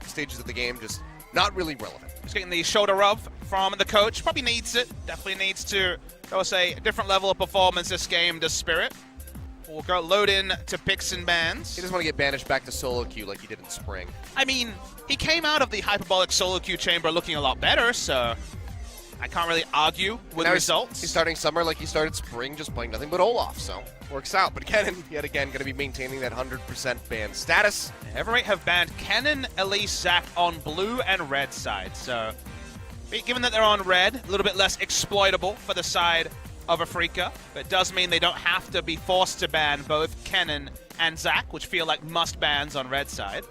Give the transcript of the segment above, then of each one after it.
stages of the game, just not really relevant. He's getting the shoulder rub from the coach. Probably needs it. Definitely needs to, I would say, a different level of performance this game does Spirit. We'll go load in to picks and bans. He doesn't want to get banished back to solo queue like he did in spring. I mean, he came out of the hyperbolic solo queue chamber looking a lot better, so I can't really argue with results. He's starting summer like he started spring, just playing nothing but Olaf, so works out. But Kennen, yet again, going to be maintaining that 100% ban status. Ever8 have banned Kennen, Elise, Zac on blue and red side, so given that they're on red, a little bit less exploitable for the side of Afreeca, but it does mean they don't have to be forced to ban both Kennen and Zac, which feel like must bans on red side.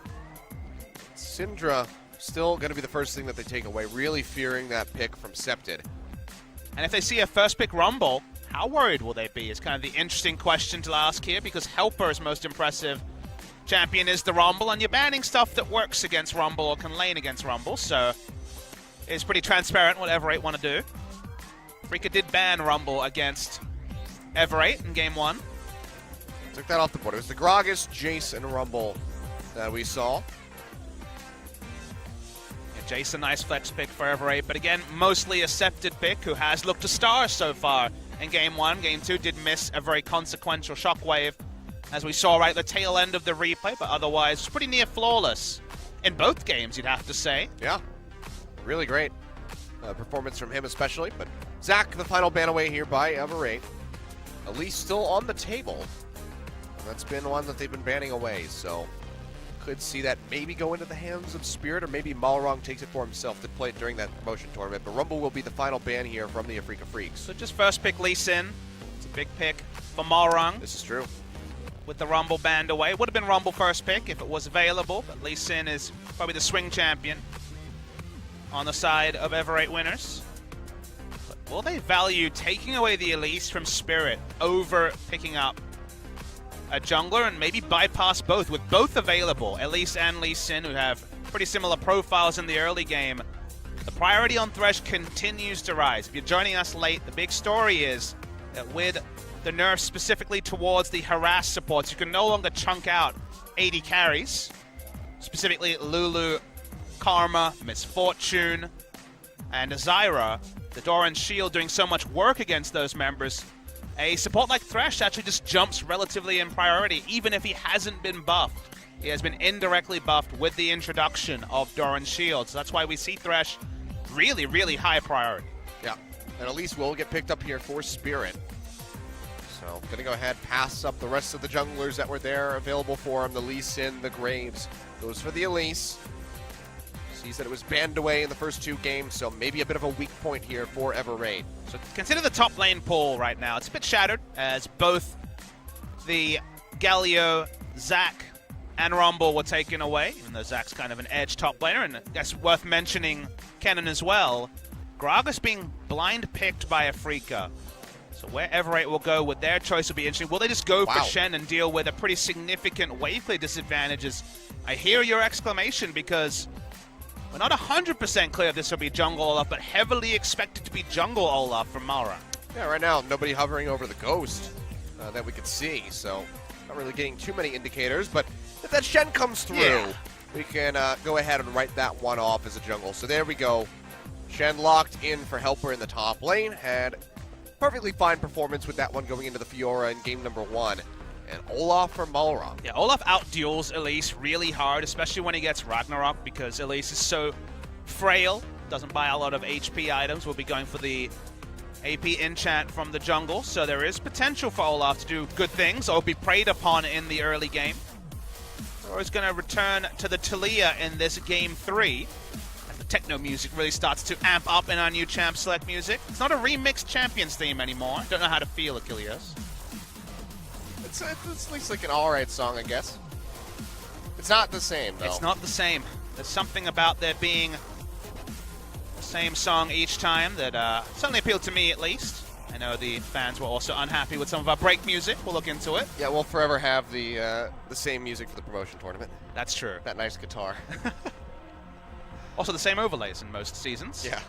Syndra still going to be the first thing that they take away, really fearing that pick from Septed. And if they see a first pick Rumble, how worried will they be? It's kind of the interesting question to ask here, because Helper's most impressive champion is the Rumble, and you're banning stuff that works against Rumble or can lane against Rumble, so it's pretty transparent what Ever8 want to do. Afreeca did ban Rumble against Ever8 in game 1. Took that off the board. It was the Gragas, Jace, and Rumble that we saw. Yeah, Jace, a nice flex pick for Ever8, but again, mostly a Septed pick who has looked a star so far in game 1. Game 2 did miss a very consequential shockwave, as we saw right at the tail end of the replay, but otherwise was pretty near flawless in both games, you'd have to say. Yeah, really great performance from him especially, but Zac, the final ban away here by Ever8. Elise still on the table. That's been one that they've been banning away, so could see that maybe go into the hands of Spirit, or maybe Malrong takes it for himself to play it during that promotion tournament. But Rumble will be the final ban here from the Afreeca Freecs. So just first pick Lee Sin. It's a big pick for Malrong. This is true. With the Rumble banned away. Would have been Rumble first pick if it was available, but Lee Sin is probably the swing champion on the side of Ever8 winners. But will they value taking away the Elise from Spirit over picking up a jungler and maybe bypass both, with both available, Elise and Lee Sin, who have pretty similar profiles in the early game? The priority on Thresh continues to rise. If you're joining us late, the big story is that with the nerfs specifically towards the harass supports, you can no longer chunk out 80 carries, specifically Lulu, Karma, Misfortune, and Zyra. The Doran's Shield doing so much work against those members. A support like Thresh actually just jumps relatively in priority, even if he hasn't been buffed. He has been indirectly buffed with the introduction of Doran's Shield, so that's why we see Thresh really, really high priority. Yeah, and Elise will get picked up here for Spirit. So, gonna go ahead, pass up the rest of the junglers that were there available for him. The Lee Sin, the Graves, goes for the Elise. Sees that it was banned away in the first 2 games, so maybe a bit of a weak point here for Ever8. So consider the top lane pool right now. It's a bit shattered, as both the Galio, Zac, and Rumble were taken away, even though Zac's kind of an edge top laner, and I guess worth mentioning Kennen as well. Gragas being blind picked by Afreeca. So where Ever8 will go with their choice will be interesting. Will they just go for Shen and deal with a pretty significant wave play disadvantages? I hear your exclamation, because we're not 100% clear if this will be jungle Olaf, but heavily expected to be jungle Olaf from Malrong. Yeah, right now, nobody hovering over the Ghost that we could see, so not really getting too many indicators, but if that Shen comes through, we can go ahead and write that one off as a jungle. So there we go. Shen locked in for Helper in the top lane, had perfectly fine performance with that one going into the Fiora in game number 1. And Olaf for Malrong. Yeah, Olaf out-duels Elise really hard, especially when he gets Ragnarok, because Elise is so frail, doesn't buy a lot of HP items. We'll be going for the AP enchant from the jungle, so there is potential for Olaf to do good things or be preyed upon in the early game. Or is going to return to the Talia in this game 3. As the techno music really starts to amp up in our new champ select music. It's not a remixed Champions theme anymore. Don't know how to feel, Achilles. It's at least like an alright song, I guess. It's not the same, though. It's not the same. There's something about there being the same song each time that certainly appealed to me, at least. I know the fans were also unhappy with some of our break music. We'll look into it. Yeah, we'll forever have the same music for the promotion tournament. That's true. That nice guitar. Also the same overlays in most seasons. Yeah.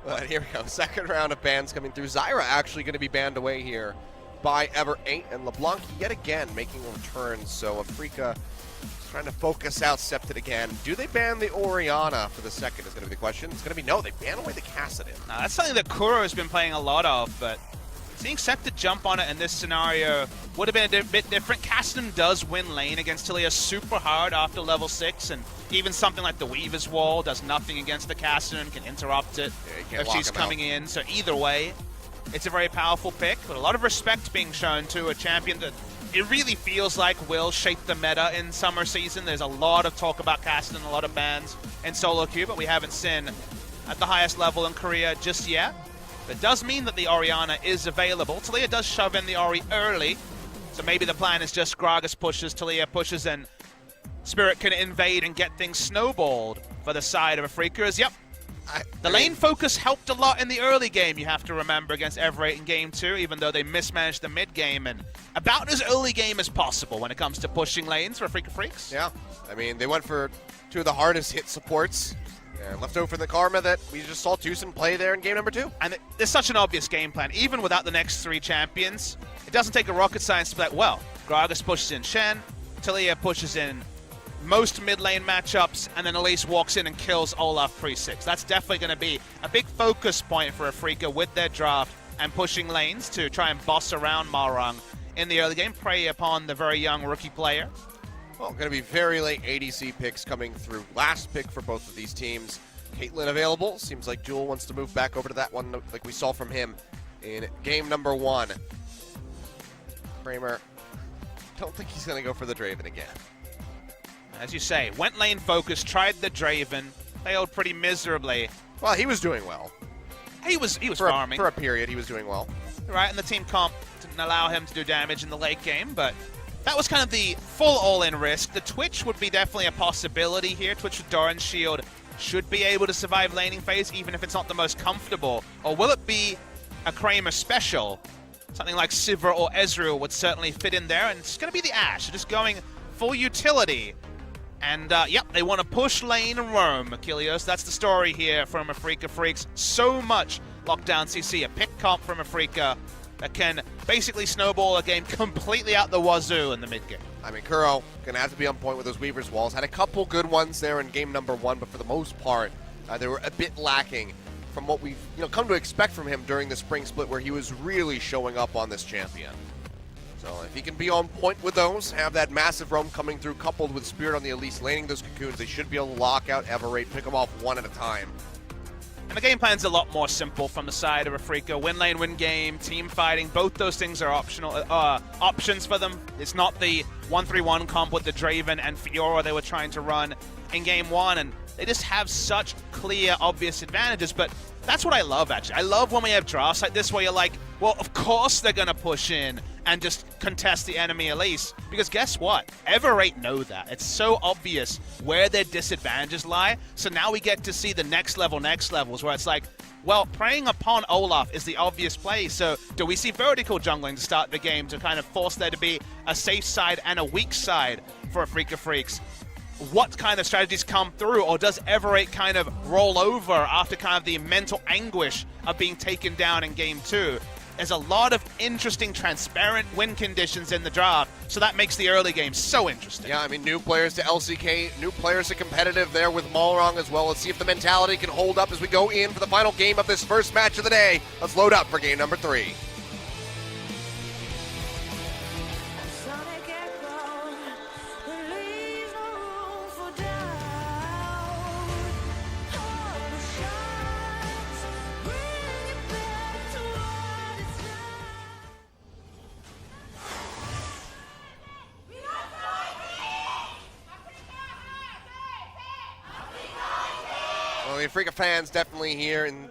But here we go. Second round of bans coming through. Zyra actually going to be banned away here by Ever8, and LeBlanc yet again making a return. So Afreeca Trying to focus out Septed again. Do they ban the Orianna for the second is going to be the question. It's going to be no, they ban away the Kassadin. Now, that's something that Kuro has been playing a lot of, but seeing Septed jump on it in this scenario would have been a bit different. Kassadin does win lane against Taliyah super hard after level 6, and even something like the Weaver's Wall does nothing against the Kassadin, can interrupt it if she's coming in. So either way, it's a very powerful pick, but a lot of respect being shown to a champion that it really feels like will shape the meta in summer season. There's a lot of talk about Kassadin, a lot of bans in solo queue, but we haven't seen at the highest level in Korea just yet. That does mean that the Orianna is available. Taliyah does shove in the Ori early, so maybe the plan is just Gragas pushes, Taliyah pushes, and Spirit can invade and get things snowballed for the side of Afreeca. As yep, the lane focus helped a lot in the early game, you have to remember, against Ever8 in Game 2, even though they mismanaged the mid game, and about as early game as possible when it comes to pushing lanes for Afreeca Freecs. Yeah, I mean, they went for two of the hardest hit supports, and left over the karma that we just saw Tucson play there in game number 2. And there's such an obvious game plan, even without the next 3 champions. It doesn't take a rocket science to be like, well, Gragas pushes in Shen, Taliyah pushes in most mid lane matchups, and then Elise walks in and kills Olaf pre-6. That's definitely going to be a big focus point for Afreeca with their draft and pushing lanes to try and boss around Malrang in the early game, prey upon the very young rookie player. Well, going to be very late ADC picks coming through. Last pick for both of these teams. Caitlyn available. Seems like Jewel wants to move back over to that one like we saw from him in game number 1. Kramer, don't think he's going to go for the Draven again. As you say, went lane focused, tried the Draven, failed pretty miserably. Well, he was doing well. He was farming. For a period, he was doing well. Right, and the team comp didn't allow him to do damage in the late game, but that was kind of the full all-in risk. The Twitch would be definitely a possibility here. Twitch with Doran's Shield should be able to survive laning phase, even if it's not the most comfortable. Or will it be a Kramer special? Something like Sivir or Ezreal would certainly fit in there, and it's going to be the Ashe, just going full utility. And, yep, they want to push lane and roam, Achilles. That's the story here from Afreeca Freecs. So much lockdown CC, a pick comp from Afreeca that can basically snowball a game completely out the wazoo in the mid game. I mean, Kuro going to have to be on point with those Weaver's Walls. Had a couple good ones there in game number 1, but for the most part, they were a bit lacking from what we've come to expect from him during the spring split, where he was really showing up on this champion. So if he can be on point with those, have that massive roam coming through coupled with Spirit on the Elise laning those cocoons, they should be able to lock out Ever8, pick them off one at a time. And the game plan's a lot more simple from the side of Afreeca. Win lane, win game, team fighting, both those things are optional options for them. It's not the 1-3-1 comp with the Draven and Fiora they were trying to run in game 1, and they just have such clear, obvious advantages, but that's what I love, actually. I love when we have drafts like this where you're like, well, of course they're going to push in and just contest the enemy Elise. Because guess what? Ever8 know that. It's so obvious where their disadvantages lie. So now we get to see the next levels where it's like, well, preying upon Olaf is the obvious play. So do we see vertical jungling to start the game to kind of force there to be a safe side and a weak side for Afreeca Freecs? What kind of strategies come through, or does Ever8 kind of roll over after kind of the mental anguish of being taken down in game 2? There's a lot of interesting, transparent win conditions in the draft, so that makes the early game so interesting. Yeah, I mean, new players to LCK, new players to competitive there with Malrang as well. Let's see if the mentality can hold up as we go in for the final game of this first match of the day. Let's load up for game number 3. The Afreeca fans definitely here in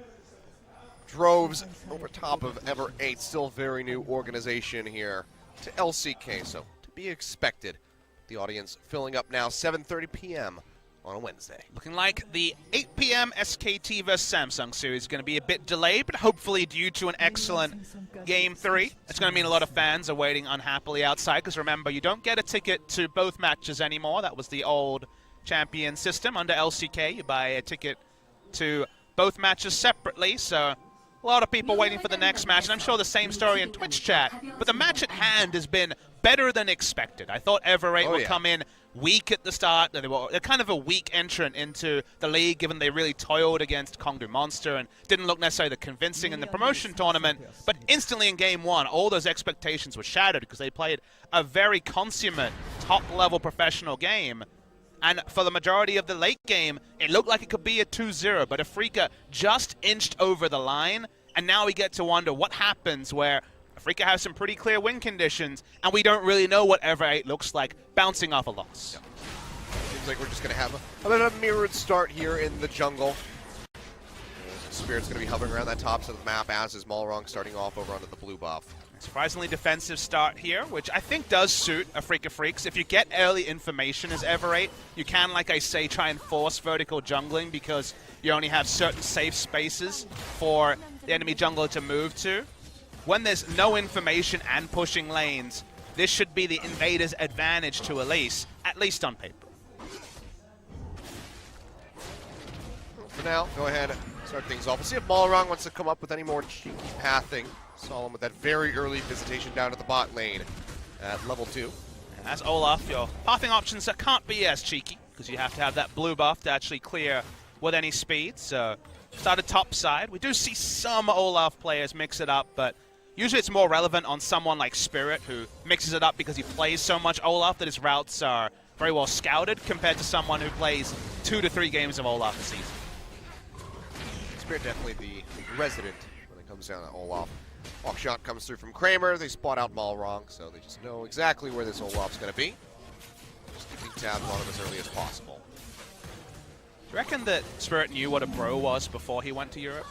droves over top of Ever8. Still very new organization here to LCK, so to be expected. The audience filling up now, 7:30 p.m. on a Wednesday. Looking like the 8 p.m. SKT vs Samsung series is going to be a bit delayed, but hopefully due to an excellent Game 3. It's going to mean a lot of fans are waiting unhappily outside, because remember, you don't get a ticket to both matches anymore. That was the old champion system. Under LCK, you buy a ticket to both matches separately, so a lot of people waiting for the next match, and I'm sure the same story in Twitch chat, but the match at hand has been better than expected. I thought Ever8 would come in weak at the start. They're kind of a weak entrant into the league, given they really toiled against Kongdu Monster and didn't look necessarily convincing in the promotion tournament. But instantly in game one, all those expectations were shattered because they played a very consummate, top-level professional game. And for the majority of the late game, it looked like it could be a 2-0, but Afreeca just inched over the line, and now we get to wonder what happens where Afreeca has some pretty clear win conditions, and we don't really know what Ever8 looks like bouncing off a loss. Yeah. Seems like we're just going to have a bit of a mirrored start here in the jungle. Spirit's going to be hovering around that top side of the map, as is Malrong starting off over onto the blue buff. Surprisingly defensive start here, which I think does suit Afreeca Freecs. If you get early information as Ever8, you can, like I say, try and force vertical jungling because you only have certain safe spaces for the enemy jungler to move to. When there's no information and pushing lanes, this should be the invader's advantage to Elise, at least on paper. For now, go ahead and start things off. We'll see if Malrong wants to come up with any more cheeky pathing. Saw him with that very early visitation down to the bot lane at level 2. And as Olaf, your pathing options that can't be as cheeky because you have to have that blue buff to actually clear with any speed. So started top side. We do see some Olaf players mix it up, but usually it's more relevant on someone like Spirit who mixes it up because he plays so much Olaf that his routes are very well scouted compared to someone who plays 2 to 3 games of Olaf a season. Spirit definitely the resident when it comes down to Olaf. Walk shot comes through from Kramer. They spot out Malrong, so they just know exactly where this Olaf's going to be. Just keeping tabs on him as early as possible. Do you reckon that Spirit knew what a bro was before he went to Europe?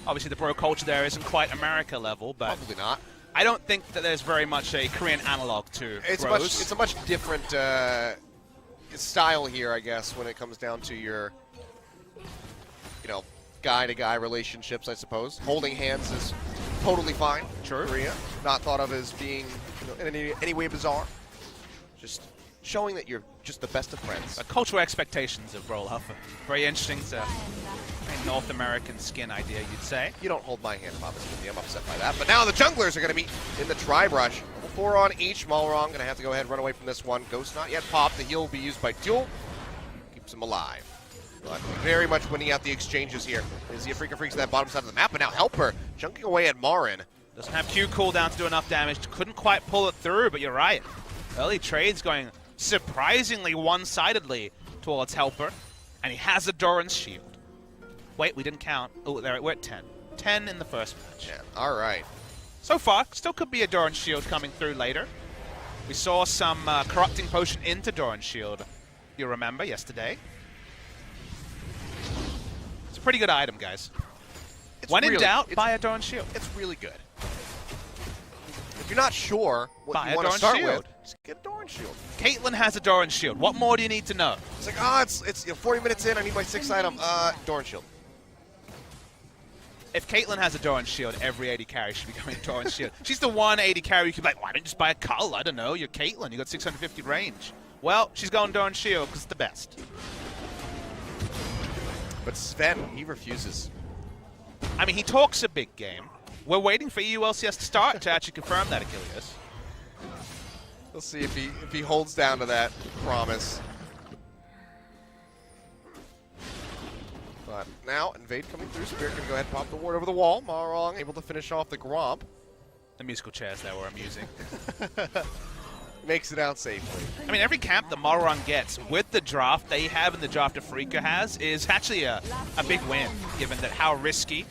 Obviously, the bro culture there isn't quite America level, but Probably not. I don't think that there's very much a Korean analog to bros. It's a much different style here, I guess, when it comes down to your, guy-to-guy relationships, I suppose. Holding hands is totally fine. True. Korea, not thought of as being in any way bizarre. Just showing that you're just the best of friends. The cultural expectations of Rollup are very interesting. It's a very North American skin idea, you'd say. You don't hold my hand, Bob. I'm upset by that. But now the junglers are going to be in the tri-brush. 4 on each. Malrong going to have to go ahead and run away from this one. Ghost not yet popped. The heal will be used by Duel. Keeps him alive. But very much winning out the exchanges here. Is the Afreeca Freecs to that bottom side of the map, but now Helper junking away at Marin. Doesn't have Q cooldown to do enough damage. Couldn't quite pull it through, but you're right. Early trades going surprisingly one-sidedly towards Helper, and he has a Doran's shield. Wait, we didn't count. Oh, there we're at 10. 10 in the first match. Yeah, all right. So far, still could be a Doran's shield coming through later. We saw some corrupting potion into Doran's shield, you remember, yesterday. It's a pretty good item, guys. When in doubt, buy a Doran's shield. It's really good. If you're not sure what buy you want to start with, just get a Doran's shield. Caitlyn has a Doran's shield. What more do you need to know? It's like, it's 40 minutes in, I need my 6th item. Doran's shield. If Caitlyn has a Doran's shield, every AD carry should be going to Doran's shield. She's the one AD carry you could be like, why don't you just buy a Cull? I don't know, you're Caitlyn, you got 650 range. Well, she's going Doran's shield because it's the best. But Sven, he refuses. I mean, he talks a big game. We're waiting for EULCS to start to actually confirm that, Achilles. We'll see if he holds down to that promise. But now, Invade coming through. Spirit can go ahead and pop the ward over the wall. Malrong able to finish off the Gromp. The musical chairs there were amusing. Makes it out safely. I mean, every camp that Malrong gets with the draft they have and the draft Afreeca has is actually a big win, given that how risky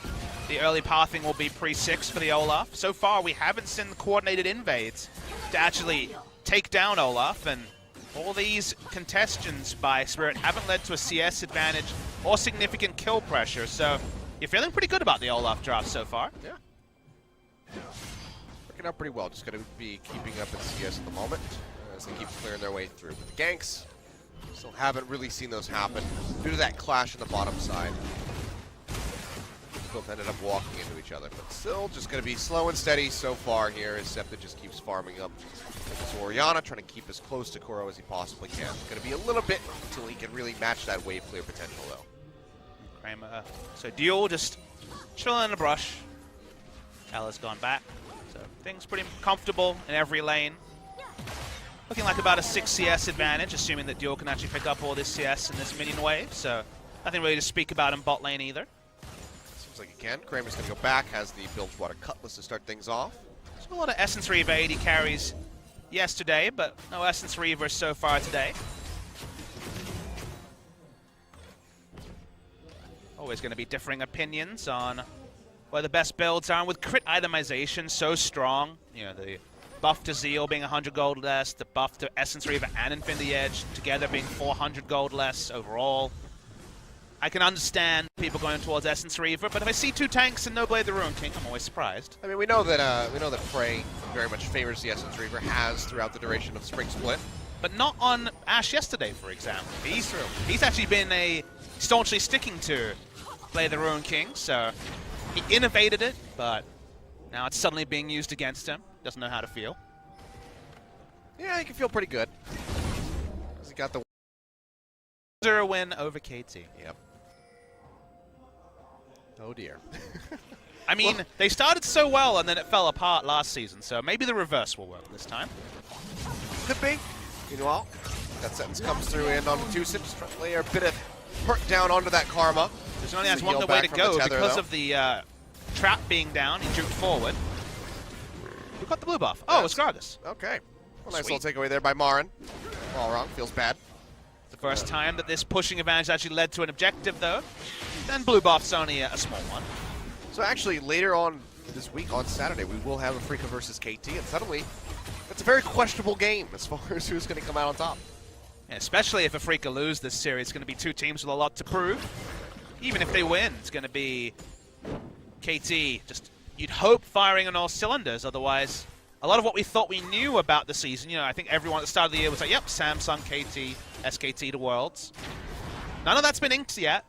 the early pathing will be pre-6 for the Olaf. So far, we haven't seen the coordinated invades to actually take down Olaf, and all these contests by Spirit haven't led to a CS advantage or significant kill pressure, so you're feeling pretty good about the Olaf draft so far. Yeah. Working out pretty well. Just going to be keeping up in CS at the moment as they keep clearing their way through. With the ganks, still haven't really seen those happen due to that clash on the bottom side. Both ended up walking into each other, but still just going to be slow and steady so far here as Septa just keeps farming up. It's Orianna trying to keep as close to Kuro as he possibly can. Going to be a little bit until he can really match that wave clear potential, though. Kramer, so Duel just chilling in the brush. Ella's gone back, so things pretty comfortable in every lane. Looking like about a 6 CS advantage, assuming that Duel can actually pick up all this CS in this minion wave. So nothing really to speak about in bot lane either. Seems like he can. Kramer's going to go back, has the Bilgewater Cutlass to start things off. So a lot of Essence Reaver 80 carries yesterday, but no Essence Reaver so far today. Always going to be differing opinions on where the best builds are. And with crit itemization so strong, you know, the buff to Zeal being 100 gold less, the buff to Essence Reaver and Infinity Edge together being 400 gold less overall. I can understand people going towards Essence Reaver, but if I see 2 tanks and no Blade the Ruin King, I'm always surprised. I mean, we know that Frey very much favors the Essence Reaver, has throughout the duration of Spring Split. But not on Ashe yesterday, for example. He's actually been staunchly sticking to Blade the Ruin King, so he innovated it, but now it's suddenly being used against him. Doesn't know how to feel. Yeah, he can feel pretty good. He got the 0 win over KT. Yep. Oh dear. I mean, they started so well and then it fell apart last season, so maybe the reverse will work this time. Could be. Meanwhile, that sentence comes through and on Tucson, just trying to lay a bit of hurt down onto that Karma. There's only has one way to go because of the trap being down. He juked forward. Who got the blue buff? Oh, it's Gragas. Okay. Well, nice little takeaway there by Marin. All wrong. Feels bad. The first time that this pushing advantage actually led to an objective, though. Then blue buff's only a small one. So actually, later on this week, on Saturday, we will have Afreeca versus KT, and suddenly, that's a very questionable game as far as who's going to come out on top. Yeah, especially if Afreeca lose this series, it's going to be 2 teams with a lot to prove. Even if they win, it's going to be KT just, you'd hope, firing on all cylinders. Otherwise, a lot of what we thought we knew about the season, you know, I think everyone at the start of the year was like, yep, Samsung, KT, SKT to Worlds. None of that's been inked yet.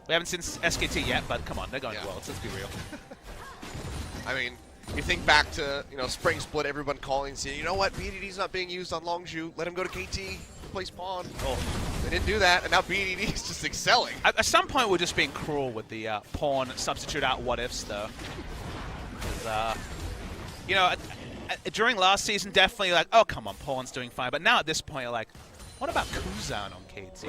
We haven't seen SKT yet, but come on, they're going to Worlds, let's be real. I mean, you think back to, you know, Spring Split, everyone calling and saying, you know what, BDD's not being used on Longzhu, let him go to KT, replace Pawn. Oh, they didn't do that, and now BDD is just excelling. At some point, we're just being cruel with the Pawn substitute out what-ifs, though. You know, during last season, definitely like, oh, come on, Pawn's doing fine. But now at this point, you're like, what about Kuzan on KT?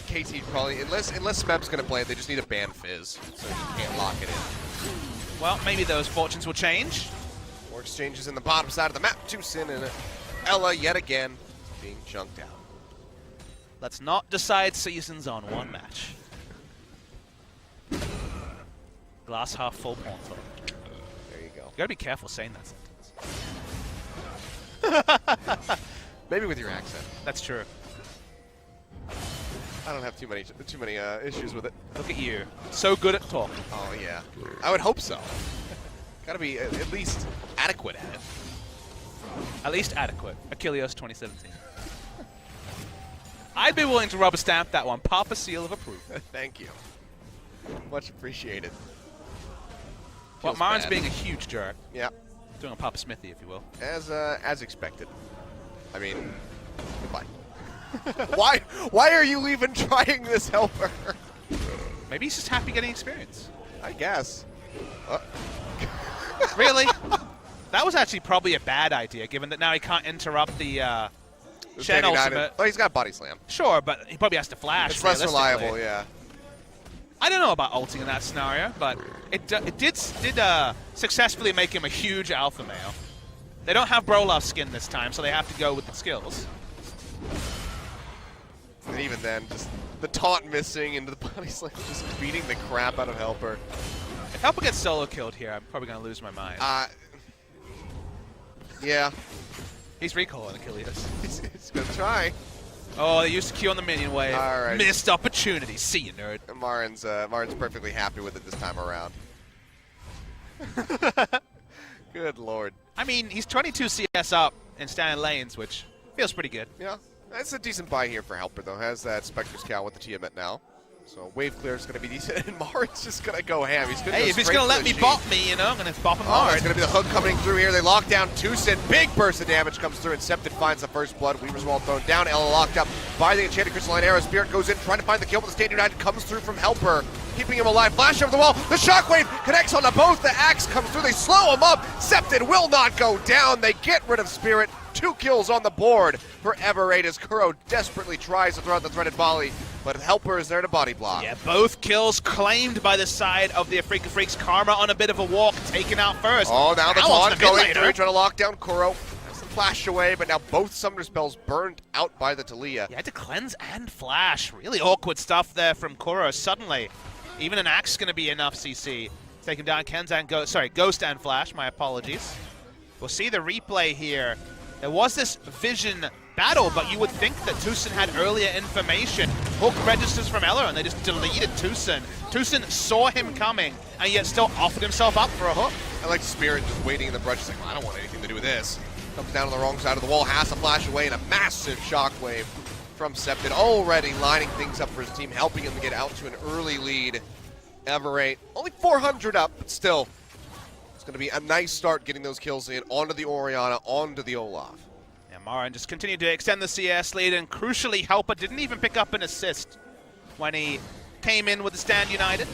KT probably, unless Smeb's going to play it, they just need a ban Fizz, so you can't lock it in. Well, maybe those fortunes will change. More exchanges in the bottom side of the map. Tucson and Ella yet again being chunked out. Let's not decide seasons on one match. Glass half full Pawn thought. There you go. You gotta be careful saying that sentence. Maybe with your accent. That's true. I don't have too many issues with it. Look at you. So good at talking. Oh, yeah. I would hope so. Gotta be at least adequate at it. At least adequate. Achilles 2017. I'd be willing to rubber stamp that one. Pop a seal of approval. Thank you. Much appreciated. Well, Marin's being a huge jerk. Yeah. Doing a Papa Smithy, if you will. As expected. I mean, goodbye. Why are you even trying this helper? Maybe he's just happy getting experience. I guess. Really? That was actually probably a bad idea, given that now he can't interrupt the Shen ultimate. Oh, he's got body slam. Sure, but he probably has to flash. It's less reliable, yeah. I don't know about ulting in that scenario, but it did successfully make him a huge alpha male. They don't have Brolov skin this time, so they have to go with the skills. And even then, just the taunt missing into the body slam, just beating the crap out of Helper. If Helper gets solo killed here, I'm probably going to lose my mind. Yeah. He's recalling Achilles. He's going to try. Oh, they used to Q on the minion wave. All right. Missed opportunity. See you, nerd. Marin's perfectly happy with it this time around. Good lord. I mean, he's 22 CS up in standing lanes, which feels pretty good. Yeah. That's a decent buy here for Helper, though. Has that Spectre's Cow with the Tiamat now. So wave clear is going to be decent, and Marin's just going to go ham. He's hey, if he's going to let me bop me, you know, I'm going to bop him hard. It's going to be the hook coming through here. They lock down Tucson. Big burst of damage comes through, and Septed finds the first blood. Weaver's Wall thrown down. Ella locked up by the Enchanted Crystalline Arrow. Spirit goes in, trying to find the kill, but the Stand United comes through from Helper. keeping him alive. Flash over the wall. The shockwave connects onto both. The axe comes through. They slow him up. Septon will not go down. They get rid of Spirit. 2 kills on the board for Ever8 as Kuro desperately tries to throw out the threaded volley, but Helper is there to body block. Yeah, both kills claimed by the side of the Afreeca Freecs. Karma on a bit of a walk, taken out first. Oh, now the taunt going through, later. trying to lock down Kuro. Has the flash away, but now both Summoner spells burned out by the Talia. Yeah, had to cleanse and flash. Really awkward stuff there from Kuro. Suddenly, even an axe is going to be enough CC. Take him down, Ghost and flash, my apologies. We'll see the replay here. There was this vision battle, but you would think that Tucson had earlier information. Hook registers from Ella, and they just deleted Tucson. Tucson saw him coming, and yet still offered himself up for a hook. I like Spirit just waiting in the brush. He's like, well, I don't want anything to do with this. Comes down on the wrong side of the wall, has to flash away, and a massive shockwave from Septon, already lining things up for his team, helping him to get out to an early lead. Ever8, only 400 up, but still, it's going to be a nice start getting those kills in, onto the Orianna, onto the Olaf. Yeah, Marin just continued to extend the CS lead, and crucially, Helper didn't even pick up an assist when he came in with the Stand United.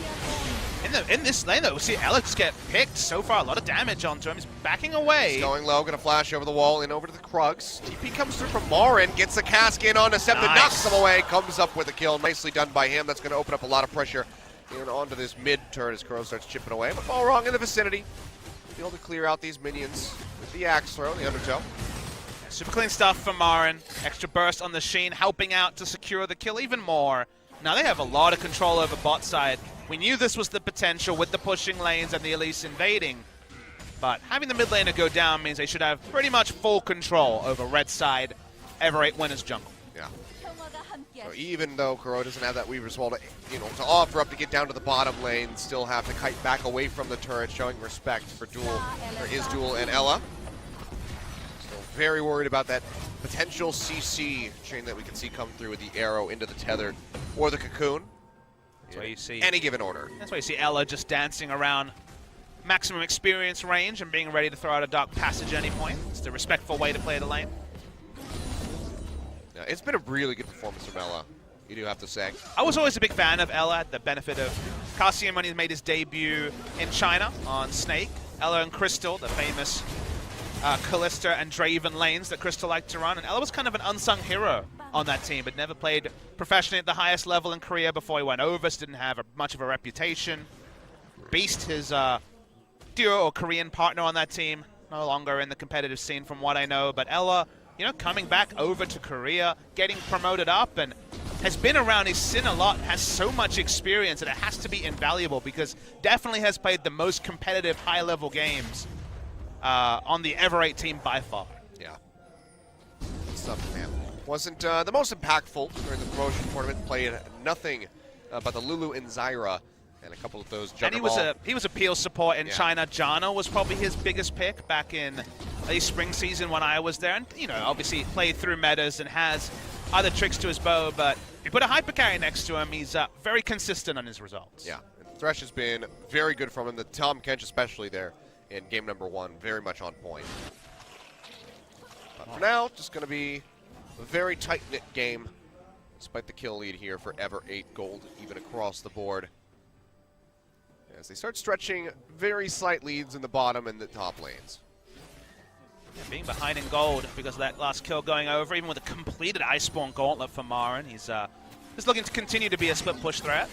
In this lane, though, we see Alex get picked. So far, a lot of damage onto him. He's backing away. He's going low, going to flash over the wall, in over to the Krugs. TP comes through from Marin, gets the cask in onto Septon, knocks him away, comes up with a kill. Nicely done by him. That's going to open up a lot of pressure in onto this mid turn as Kuro starts chipping away. But ball wrong in the vicinity. Be able to clear out these minions with the axe throw, the undertow. Super clean stuff from Marin. Extra burst on the Sheen, helping out to secure the kill even more. Now they have a lot of control over bot side. We knew this was the potential with the pushing lanes and the Elise invading. But having the mid laner go down means they should have pretty much full control over red side Ever8 winners jungle. Yeah. So even though Kuro doesn't have that Weaver's Wall to offer up to get down to the bottom lane, still have to kite back away from the turret, showing respect for his duel and Ella. Still very worried about that potential CC chain that we can see come through with the arrow into the tether or the cocoon. That's why you see any given order. That's why you see Ella just dancing around maximum experience range and being ready to throw out a dark passage at any point. It's the respectful way to play the lane. Yeah, it's been a really good performance from Ella, you do have to say. I was always a big fan of Ella, the benefit of Cassian when he made his debut in China on Snake. Ella and Crystal, the famous Kalista and Draven lanes that Crystal liked to run. And Ella was kind of an unsung hero on that team, but never played professionally at the highest level in Korea before he went over, so didn't have much of a reputation. Beast, his duo or Korean partner on that team, no longer in the competitive scene from what I know, but Ella, coming back over to Korea, getting promoted up, and has been around his sin a lot, has so much experience that it has to be invaluable because definitely has played the most competitive high-level games on the Ever8 team by far. Yeah. Stuff, man. Wasn't the most impactful during the promotion tournament. Played nothing but the Lulu and Zyra and a couple of those juggernaut. And he was a peel support in China. Jana was probably his biggest pick back in the spring season when I was there. And, obviously played through metas and has other tricks to his bow. But if you put a hyper carry next to him, he's very consistent on his results. Yeah. And Thresh has been very good from him. The Tom Kench especially there in game number 1. Very much on point. But for now, just going to be a very tight-knit game, despite the kill lead here for Ever8 gold, even across the board. As they start stretching very slight leads in the bottom and the top lanes. Yeah, being behind in gold because of that last kill going over, even with a completed Iceborne Gauntlet for Marin, he's just looking to continue to be a split push threat.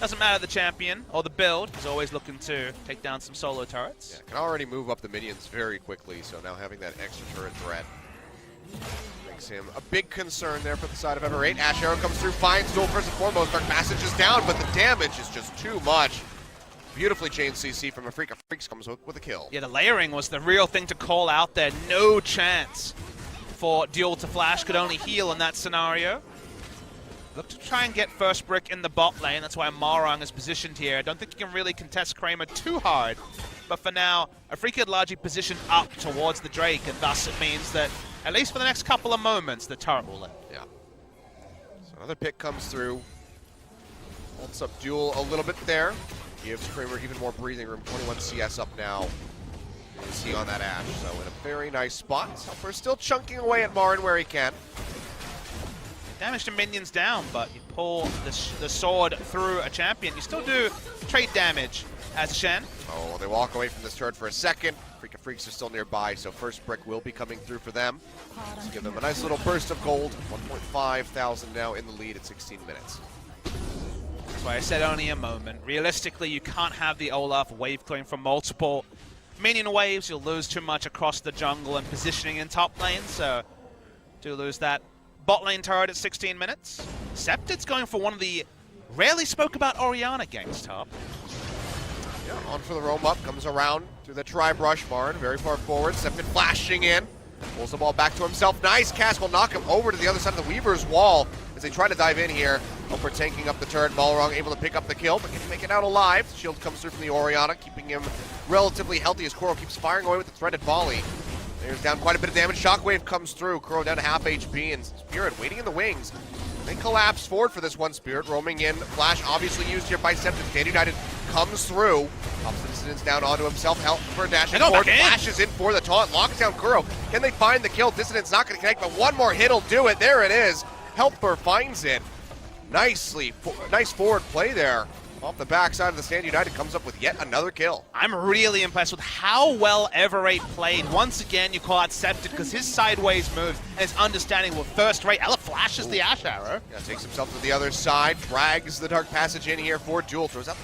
Doesn't matter the champion or the build, he's always looking to take down some solo turrets. Yeah, can already move up the minions very quickly, so now having that extra turret threat makes him a big concern there for the side of Ever8. Ash Arrow comes through, finds duel first and foremost. Dark Passage is down, but the damage is just too much. Beautifully chained CC from Afreeca Freecs comes with a kill. Yeah, the layering was the real thing to call out there. No chance for duel to flash, could only heal in that scenario. Look to try and get first brick in the bot lane. That's why Marang is positioned here. I don't think you can really contest Kramer too hard. But for now, Afreeca had largely positioned up towards the Drake, and thus it means that, at least for the next couple of moments, the turret will live. Yeah. So another pick comes through. Holds up duel a little bit there. Gives Kramer even more breathing room. 21 CS up now. You see on that Ash. So in a very nice spot. Helper still chunking away at Marin where he can. damage to minions down, but you pull the sword through a champion. You still do trade damage as Shen. Oh, they walk away from this turret for a second. Afreeca Freecs are still nearby, so first brick will be coming through for them. Let's give them a nice little burst of gold. 1.5 thousand now in the lead at 16 minutes. That's why I said only a moment. Realistically, you can't have the Olaf wave clearing from multiple minion waves. You'll lose too much across the jungle and positioning in top lane, so do lose that bot lane turret at 16 minutes. Scepted's going for one of the rarely spoke about Orianna ganks top. Yeah, on for the roam up, comes around through the tri-brush barn, very far forward. Scepted flashing in, pulls the ball back to himself. Nice cast will knock him over to the other side of the Weaver's wall as they try to dive in here. Oper tanking up the turret, Balrog able to pick up the kill, but can he make it out alive? Shield comes through from the Orianna, keeping him relatively healthy as Kuro keeps firing away with the threaded volley. There's down quite a bit of damage. Shockwave comes through, Kuro down to half HP, and Spirit waiting in the wings. They collapse forward for this one. Spirit roaming in. Flash obviously used here by Scepted. Candy United comes through. Pops the distance down onto himself. Help for dashing forward. Flashes in for the taunt. Locks down Kuro. Can they find the kill? Dissident's not going to connect, but one more hit will do it. There it is. Helper finds it. Nice forward play there. Off the backside of the Stand United comes up with yet another kill. I'm really impressed with how well Ever8 played. Once again, you call out Scepted because his sideways moves and his understanding with first rate. Ella flashes the Ash Arrow. Yeah, takes himself to the other side, drags the Dark Passage in here for Duel. Throws out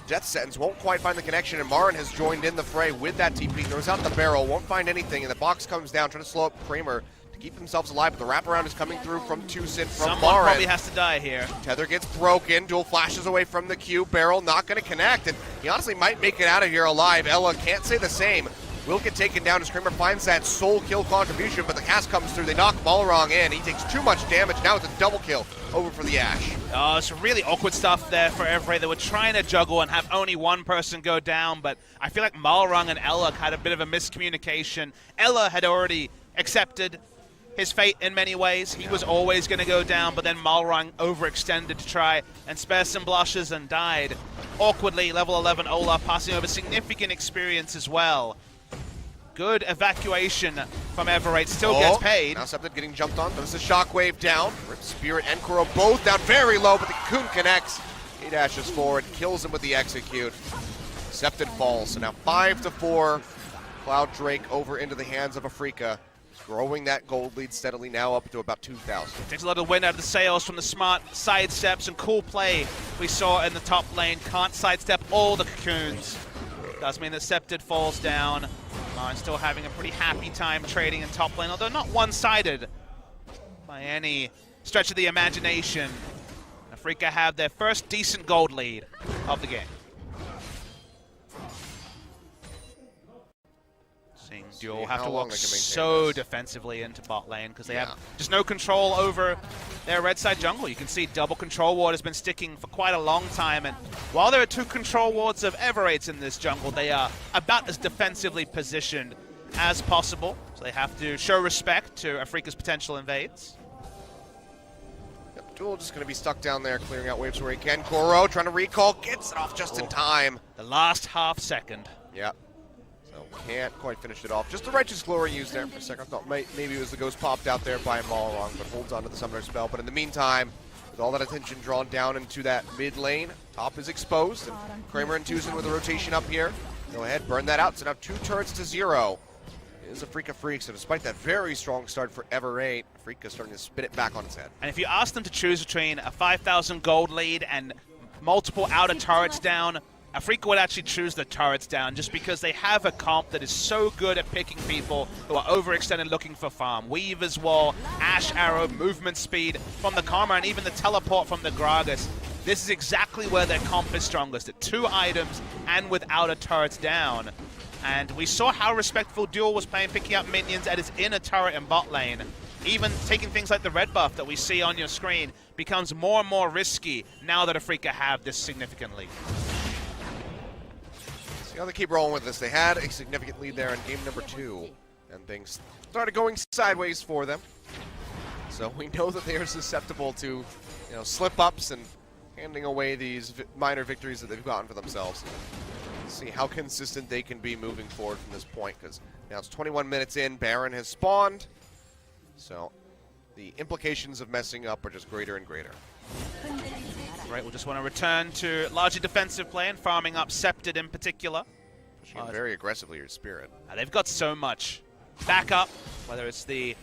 Death Sentence, won't quite find the connection, and Marin has joined in the fray with that TP. Throws out the barrel, won't find anything, and the box comes down, trying to slow up Kramer to keep themselves alive, but the wraparound is coming through from Tucson, from Someone Marin. probably has to die here. Tether gets broken, Duel flashes away from the Q, barrel not going to connect, and he honestly might make it out of here alive. Ella can't say the same. Will get taken down as Kramer finds that soul kill contribution, but the cast comes through. They knock Balrog in. He takes too much damage. Now it's a double kill over for the Ash. Oh, it's really awkward stuff there for Ever8. They were trying to juggle and have only one person go down, but I feel like Malrung and Ella had a bit of a miscommunication. Ella had already accepted his fate in many ways. He was always going to go down, but then Malrung overextended to try and spare some blushes and died. Awkwardly, level 11 Olaf passing over significant experience as well. Good evacuation from Ever8, still gets paid. Now Scepted getting jumped on, there's a shockwave down. Spirit and Kuro both down very low, but the Cocoon connects. He dashes forward, kills him with the execute. Scepted falls, so now 5-4. Cloud Drake over into the hands of Afreeca. Growing that gold lead steadily, now up to about 2,000. Takes a lot of wind out of the sails from the smart sidesteps and cool play we saw in the top lane. Can't sidestep all the Cocoons. Does mean that Scepted falls down. Marin still having a pretty happy time trading in top lane, although not one-sided by any stretch of the imagination. Afreeca have their first decent gold lead of the game. Seeing Duel have to walk so defensively into bot lane because they have just no control over their red side jungle. You can see double control ward has been sticking for quite a long time, and while there are two control wards of Ever8s in this jungle, they are about as defensively positioned as possible. So they have to show respect to Afreeca's potential invades. Yep, Duel just going to be stuck down there, clearing out waves where he can. Kuro trying to recall, gets it off just in time. The last half second. Yep. So can't quite finish it off. Just the Righteous Glory used there for a second. I thought maybe it was the Ghost popped out there by Malrung, but holds on to the Summoner spell. But in the meantime, with all that attention drawn down into that mid lane, top is exposed. And Kramer and Tucson with a rotation up here. Go ahead, burn that out. So now 2 turrets to 0. It is Afreeca Freecs. So despite that very strong start for Ever8, Afreeca starting to spin it back on its head. And if you ask them to choose between a 5,000 gold lead and multiple outer turrets down, Afreeca would actually choose the turrets down just because they have a comp that is so good at picking people who are overextended looking for farm. Weaver's Wall, Ash Arrow, movement speed from the Karma, and even the teleport from the Gragas. This is exactly where their comp is strongest, at 2 items and with outer turrets down. And we saw how respectful Duel was playing, picking up minions at his inner turret and bot lane. Even taking things like the red buff that we see on your screen becomes more and more risky now that Afreeca have this significant lead. See how they keep rolling with this. They had a significant lead there in game number 2, and things started going sideways for them. So we know that they are susceptible to, slip-ups and handing away these minor victories that they've gotten for themselves. Let's see how consistent they can be moving forward from this point, because now it's 21 minutes in. Baron has spawned, so the implications of messing up are just greater and greater. Right, we'll just want to return to largely defensive play and farming up Scepted in particular. Pushing very aggressively your Spirit. They've got so much backup, whether it's the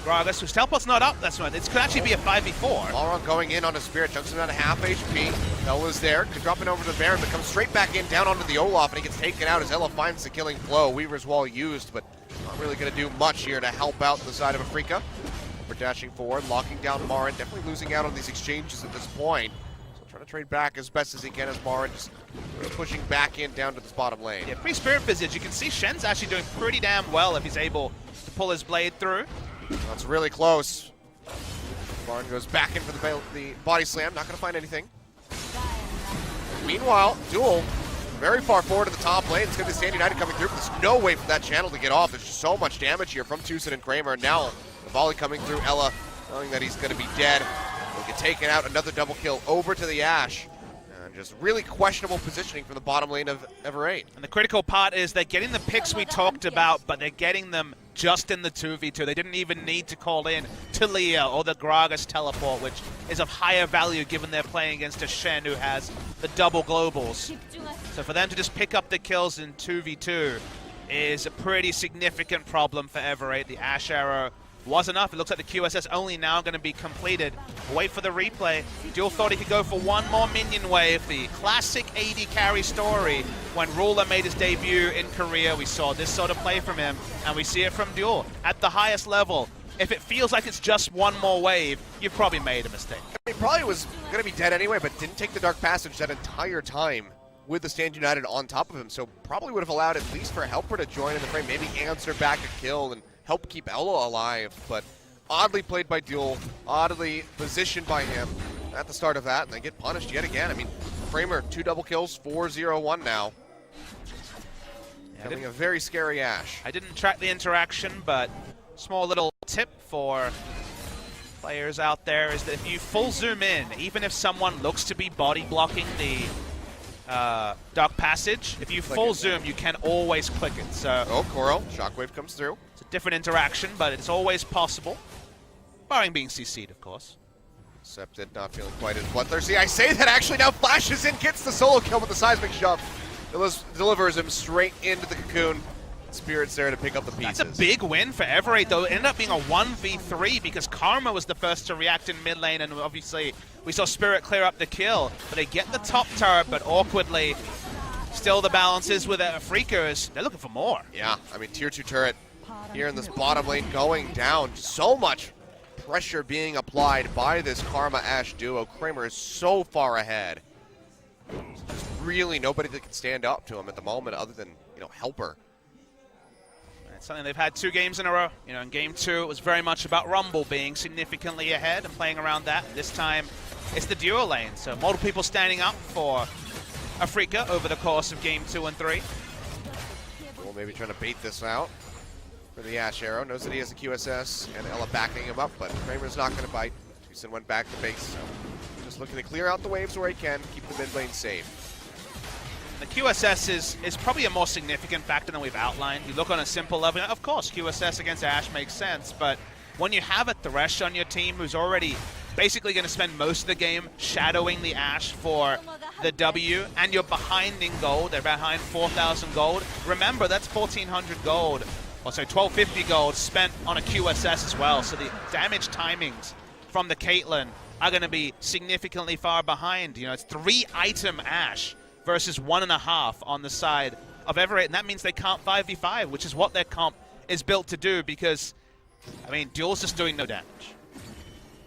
Gragas, whose teleport's not up, that's right. This could actually be a 5v4. Malrung going in on a Spirit, chunks him down to half HP. Ella's there, could drop it over to the Baron, but comes straight back in, down onto the Olaf, and he gets taken out as Ella finds the killing blow. Weaver's Wall used, but not really going to do much here to help out the side of Afreeca. We're dashing forward, locking down Marin, definitely losing out on these exchanges at this point. So trying to trade back as best as he can as Marin just pushing back in down to this bottom lane. Yeah, pre-Spirit Visage, you can see Shen's actually doing pretty damn well if he's able to pull his blade through. That's really close. Marin goes back in for the body slam, not going to find anything. Meanwhile, Duel very far forward to the top lane. It's going to be Stand United coming through, but there's no way for that channel to get off. There's just so much damage here from Tucson and Kramer. And now the volley coming through Ella, knowing that he's going to be dead. He'll get taken out, another double kill over to the Ashe. And just really questionable positioning from the bottom lane of Ever8. And the critical part is they're getting the picks we talked about, but they're getting them just in the 2v2. They didn't even need to call in Talia or the Gragas teleport, which is of higher value given they're playing against a Shen who has the double globals. So for them to just pick up the kills in 2v2 is a pretty significant problem for Ever8. The Ashe arrow was enough. It looks like the QSS only now going to be completed. Wait for the replay. Duel thought he could go for one more minion wave. The classic AD carry story. When Ruler made his debut in Korea, we saw this sort of play from him, and we see it from Duel. At the highest level, if it feels like it's just one more wave, you've probably made a mistake. He probably was going to be dead anyway, but didn't take the Dark Passage that entire time with the Stand United on top of him, so probably would have allowed at least for Helper to join in the frame, maybe answer back a kill and help keep Ella alive, but oddly played by Duel, oddly positioned by him at the start of that, and they get punished yet again. I mean, Kramer, 2 double kills, 4-0-1 now. Yeah, having a very scary Ashe. I didn't track the interaction, but small little tip for players out there is that if you full zoom in, even if someone looks to be body blocking the Dark Passage, if you full zoom, you can always click it. So oh, Coral, Shockwave comes through. It's a different interaction, but it's always possible, barring being CC'd, of course. Scepted not feeling quite as bloodthirsty. I say that actually now flashes in, gets the solo kill with the seismic shove. Delivers him straight into the cocoon. Spirit's there to pick up the pieces. That's a big win for Ever8, though. It ended up being a 1v3 because Karma was the first to react in mid lane, and obviously we saw Spirit clear up the kill. But they get the top turret, but awkwardly, still the balance is with Afreeca. They're looking for more. Yeah, I mean, tier 2 turret here in this bottom lane going down. So much pressure being applied by this Karma Ashe duo. Kramer is so far ahead. There's really nobody that can stand up to him at the moment other than, Helper. It's something they've had 2 games in a row. In game 2, it was very much about Rumble being significantly ahead and playing around that. This time, it's the duo lane. So multiple people standing up for Afreeca over the course of game 2 and 3. Well, maybe trying to bait this out for the Ashe arrow. Knows that he has a QSS and Ella backing him up, but Kramer's not going to bite. Tucson went back to base, so just looking to clear out the waves where he can, keep the mid lane safe. The QSS is probably a more significant factor than we've outlined. You look on a simple level, of course, QSS against Ashe makes sense, but when you have a Thresh on your team who's already basically going to spend most of the game shadowing the Ashe for the W, and you're behind in gold, they're behind 4,000 gold, remember that's 1,400 gold, or sorry, 1,250 gold spent on a QSS as well, so the damage timings from the Caitlyn are going to be significantly far behind. It's 3-item Ashe versus 1.5 on the side of Ever8, and that means they can't 5v5, which is what their comp is built to do because, Duel's just doing no damage.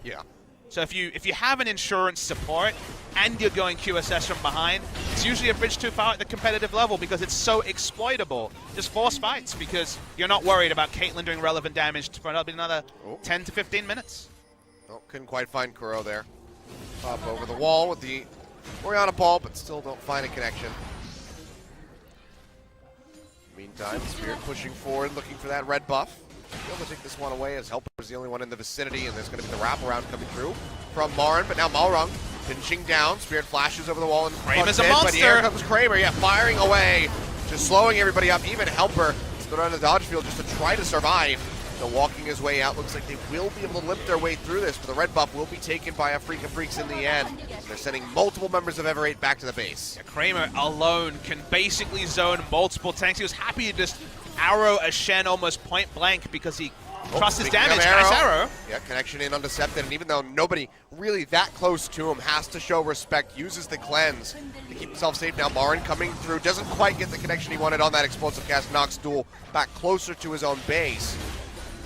Yeah. So if you have an insurance support and you're going QSS from behind, it's usually a bridge too far at the competitive level because it's so exploitable. Just force fights because you're not worried about Caitlyn doing relevant damage for another 10 to 15 minutes. Oh, couldn't quite find Kuro there. Pop over the wall with the Orianna ball, but still don't find a connection. Meantime, Spirit pushing forward, looking for that red buff. Able to take this one away as Helper is the only one in the vicinity, and there's going to be the wraparound coming through from Marin, but now Malrung pinching down. Spirit flashes over the wall and Kramer's a monster. But here comes Kramer, firing away, just slowing everybody up. Even Helper is going on the dodge field just to try to survive. So walking his way out, looks like they will be able to limp their way through this, but the red buff will be taken by Afreeca Freecs in the end. So they're sending multiple members of Ever8 back to the base. Yeah, Kramer alone can basically zone multiple tanks. He was happy to just arrow a Shen almost point blank because he trusts his damage. Nice arrow. Yeah, connection in on Decepted, and even though nobody really that close to him has to show respect, uses the cleanse to keep himself safe. Now Marin coming through, doesn't quite get the connection he wanted on that explosive cast, knocks Duel back closer to his own base.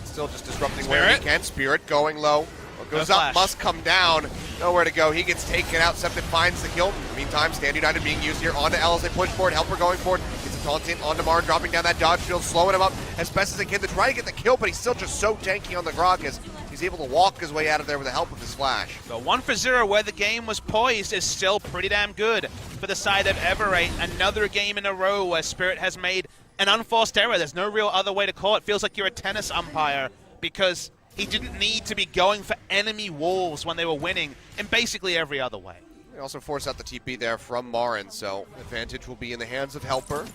Still just disrupting where he can. Spirit going low. What goes up must come down. Nowhere to go. He gets taken out. Septed finds the kill. Meantime, Stand United being used here onto L as they push forward. Helper going forward. Gets a taunt in onto Marin, dropping down that dodge shield, slowing him up as best as they can to try to get the kill, but he's still just so tanky on the Grog as he's able to walk his way out of there with the help of his flash. So 1-0 where the game was poised is still pretty damn good for the side of Ever8. Another game in a row where Spirit has made an unforced error. There's no real other way to call it. Feels like you're a tennis umpire because he didn't need to be going for enemy walls when they were winning in basically every other way. They also force out the TP there from Marin, so advantage will be in the hands of Helper.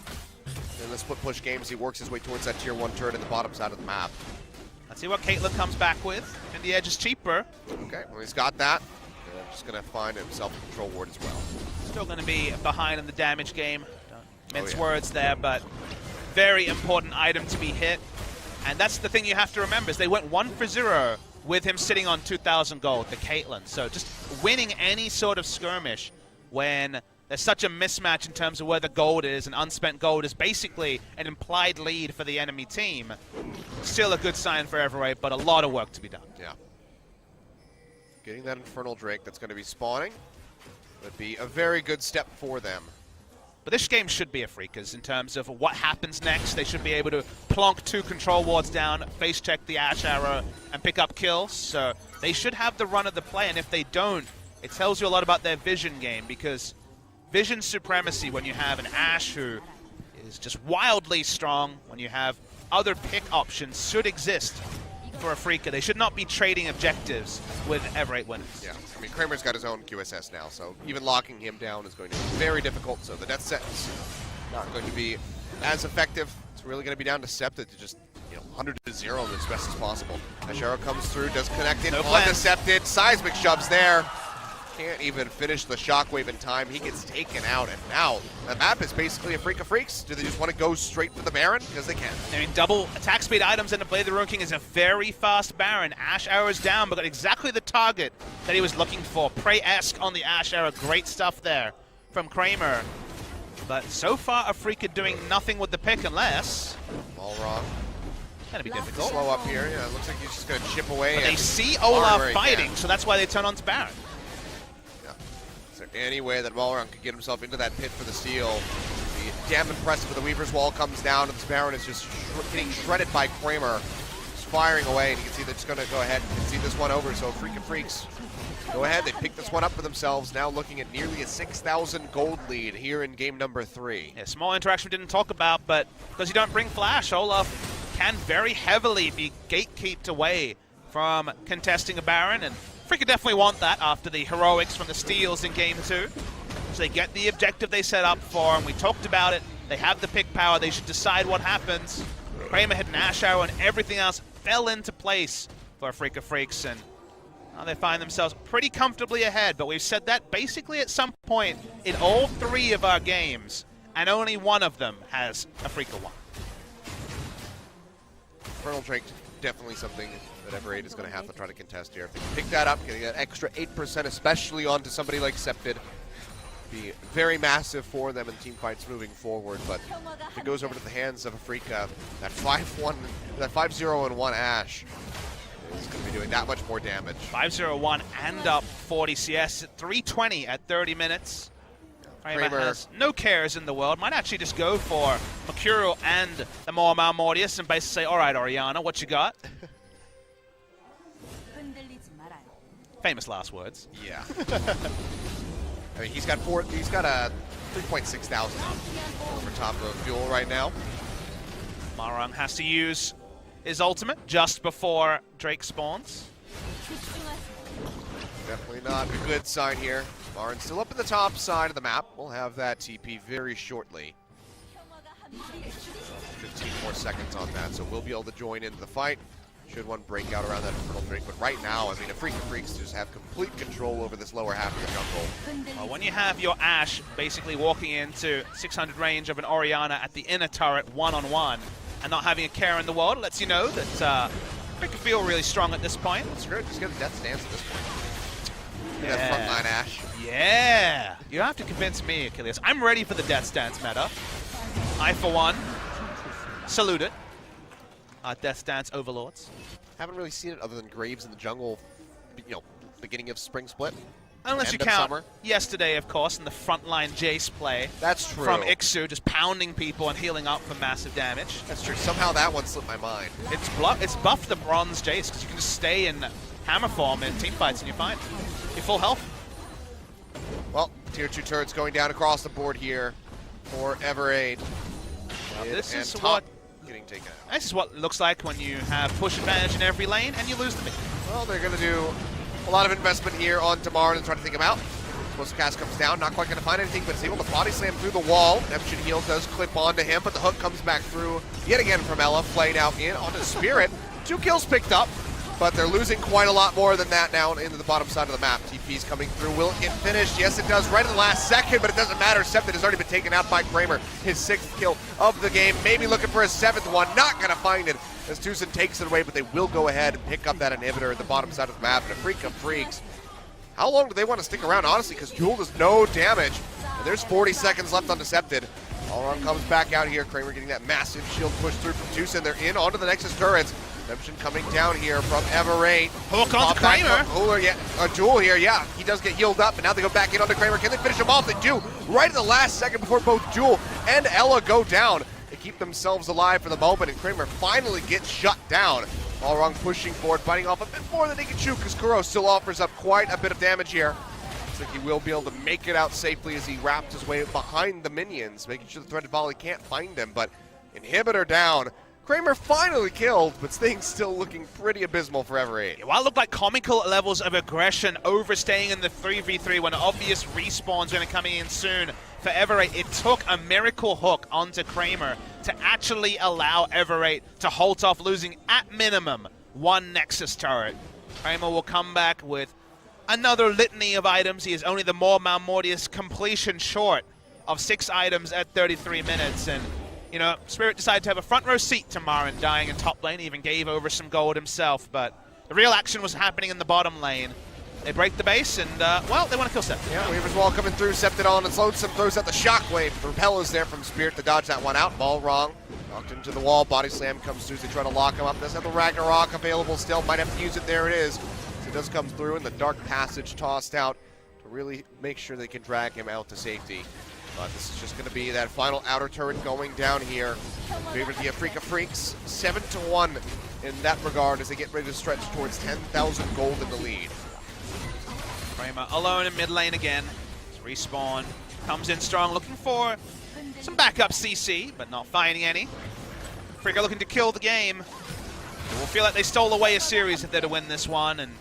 In the split push games, he works his way towards that tier 1 turret in the bottom side of the map. Let's see what Caitlyn comes back with. And the edge is cheaper. Okay, well he's got that. Just going to find himself a control ward as well. Still going to be behind in the damage game. Don't mince words there, but very important item to be hit. And that's the thing you have to remember, is they went 1-0 with him sitting on 2,000 gold, the Caitlyn. So just winning any sort of skirmish when there's such a mismatch in terms of where the gold is, and unspent gold is basically an implied lead for the enemy team. Still a good sign for Ever8, but a lot of work to be done. Yeah. Getting that Infernal Drake that's going to be spawning would be a very good step for them. But this game should be Afreeca's in terms of what happens next. They should be able to plonk 2 control wards down, face check the Ash Arrow, and pick up kills. So they should have the run of the play, and if they don't, it tells you a lot about their vision game, because vision supremacy when you have an Ash who is just wildly strong, when you have other pick options, should exist for Afreeca. They should not be trading objectives with Ever8 winners. Yeah, I mean, Kramer's got his own QSS now, so even locking him down is going to be very difficult. So the death sentence not going to be as effective. It's really going to be down to Septed to just, 100-0 as best as possible. Ashero comes through, does connect it on Septed. Seismic shoves there. Can't even finish the shockwave in time. He gets taken out, and now the map is basically Afreeca Freecs. Do they just want to go straight for the Baron? Because they can. I mean, double attack speed items in the Blade of the Ruin King is a very fast Baron. Ash Arrow's down, but got exactly the target that he was looking for. Prey-esque on the Ash Arrow. Great stuff there from Kramer. But so far, Afreeca doing nothing with the pick unless... All wrong. Gonna be difficult. Slow up here. Yeah, it looks like he's just going to chip away. But they see Olaf fighting, so that's why they turn on to Baron. Is there any way that Walrun could get himself into that pit for the steal? Be damn impressive when the Weaver's Wall comes down, and this Baron is just getting shredded by Kramer. Just firing away, and you can see they're just going to go ahead and see this one over. So Afreeca Freecs go ahead. They pick this one up for themselves, now looking at nearly a 6,000 gold lead here in game number 3. Yeah, small interaction we didn't talk about, but because you don't bring Flash, Olaf can very heavily be gatekeeped away from contesting a Baron, and Afreeca definitely want that after the heroics from the steals in game 2. So they get the objective they set up for, and we talked about it. They have the pick power. They should decide what happens. Kramer hit an Ash Arrow, and everything else fell into place for Afreeca Freecs, and now they find themselves pretty comfortably ahead. But we've said that basically at some point in all 3 of our games, and only one of them has Afreeca won. Infernal Drake, definitely something that Ever8 is going to have to try to contest here. If they can pick that up, getting that extra 8%, especially onto somebody like Septed, be very massive for them in team fights moving forward. But if it goes over to the hands of Afreeca, that 5-1, that 5-0-1 Ash is going to be doing that much more damage. 5-0-1 and up 40 CS at 320 at 30 minutes. Kramer has no cares in the world. Might actually just go for Mercurial and the Mortius and basically say, all right, Orianna, what you got? Famous last words. Yeah. I mean, he's got a 3.6 thousand over top of Fuel right now. Marang has to use his ultimate just before Drake spawns. Definitely not a good sign here. Marin's still up in the top side of the map. We'll have that TP very shortly. 15 more seconds on that, so we'll be able to join into the fight. should one break out around that Infernal Drake. But right now, I mean, Afreeca Freecs just have complete control over this lower half of the jungle. Well, when you have your Ashe basically walking into 600 range of an Orianna at the inner turret one-on-one and not having a care in the world, lets you know that Afreeca feel really strong at this point. Well, screw it, just get a Death Stance at this point. Yeah. That frontline Ashe. Yeah. You have to convince me, Achilles. I'm ready for the Death Stance meta. I, for one, salute it. Death Stance overlords. Haven't really seen it other than Graves in the jungle, you know, beginning of Spring Split. Unless you End of count summer. Yesterday, of course, in the frontline Jace play. That's true. From Ixu, just pounding people and healing up for massive damage. That's true. Somehow that one slipped my mind. It's buffed the bronze Jace because you can just stay in hammer form in team fights and you're fine. You're full health. Well, tier 2 turrets going down across the board here for Ever8. Well, this is top what getting taken out. this is what it looks like when you have push advantage in every lane and you lose the mid. Well, they're going to do a lot of investment here on Damar and try to take him out. Explosive cast comes down, not quite going to find anything, but is able to body slam through the wall. Neptune heal does clip onto him, but the hook comes back through yet again from Ella, playing out in onto Spirit. 2 kills picked up, but they're losing quite a lot more than that now into the bottom side of the map. TP's coming through. Will it get finished? Yes, it does, right in the last second, but it doesn't matter. Septon has already been taken out by Kramer. His 6th kill of the game. Maybe looking for his 7th one. Not going to find it as Tucson takes it away, but they will go ahead and pick up that inhibitor at the bottom side of the map. And Afreeca Freecs, how long do they want to stick around, honestly? Because Jewel does no damage. And there's 40 seconds left on Decepted. Allround comes back out here. Kramer getting that massive shield push through from Tucson. They're in onto the Nexus turrets. Redemption coming down here from Ever8. Hook onto Kramer. Jewel here, yeah. He does get healed up, and now they go back in onto Kramer. Can they finish him off? They do, right at the last second before both Jewel and Ella go down. They keep themselves alive for the moment, and Kramer finally gets shut down. Allround pushing forward, biting off a bit more than he can chew, because Kuro still offers up quite a bit of damage here. Looks like he will be able to make it out safely as he wraps his way behind the minions, making sure the threaded volley can't find him, but inhibitor down. Kramer finally killed, but things still looking pretty abysmal for Ever8. While it looked like comical levels of aggression overstaying in the 3v3 when obvious respawns going to come in soon for Ever8, it took a miracle hook onto Kramer to actually allow Ever8 to halt off losing at minimum 1 Nexus turret. Kramer will come back with another litany of items. He is only the more Malmortius completion short of 6 items at 33 minutes, and you know, Spirit decided to have a front row seat to Marin dying in top lane, even gave over some gold himself, but the real action was happening in the bottom lane. They break the base, and, well, they want to kill Septon. Yeah, Weaver's Wall coming through, Septon on its lonesome, throws out the Shockwave. The repel is there from Spirit to dodge that one out. Ball wrong. Knocked into the wall, body slam comes through, so they try to lock him up. Does have the Ragnarok available still, might have to use it, there it is. So it does come through, and the Dark Passage tossed out to really make sure they can drag him out to safety. But this is just going to be that final outer turret going down here. Favor the Afreeca Freecs, 7-1 in that regard as they get ready to stretch towards 10,000 gold in the lead. Kramer alone in mid lane again. His respawn comes in strong, looking for some backup CC, but not finding any. Afreeca looking to kill the game. It will feel like they stole away a series if they're to win this one, and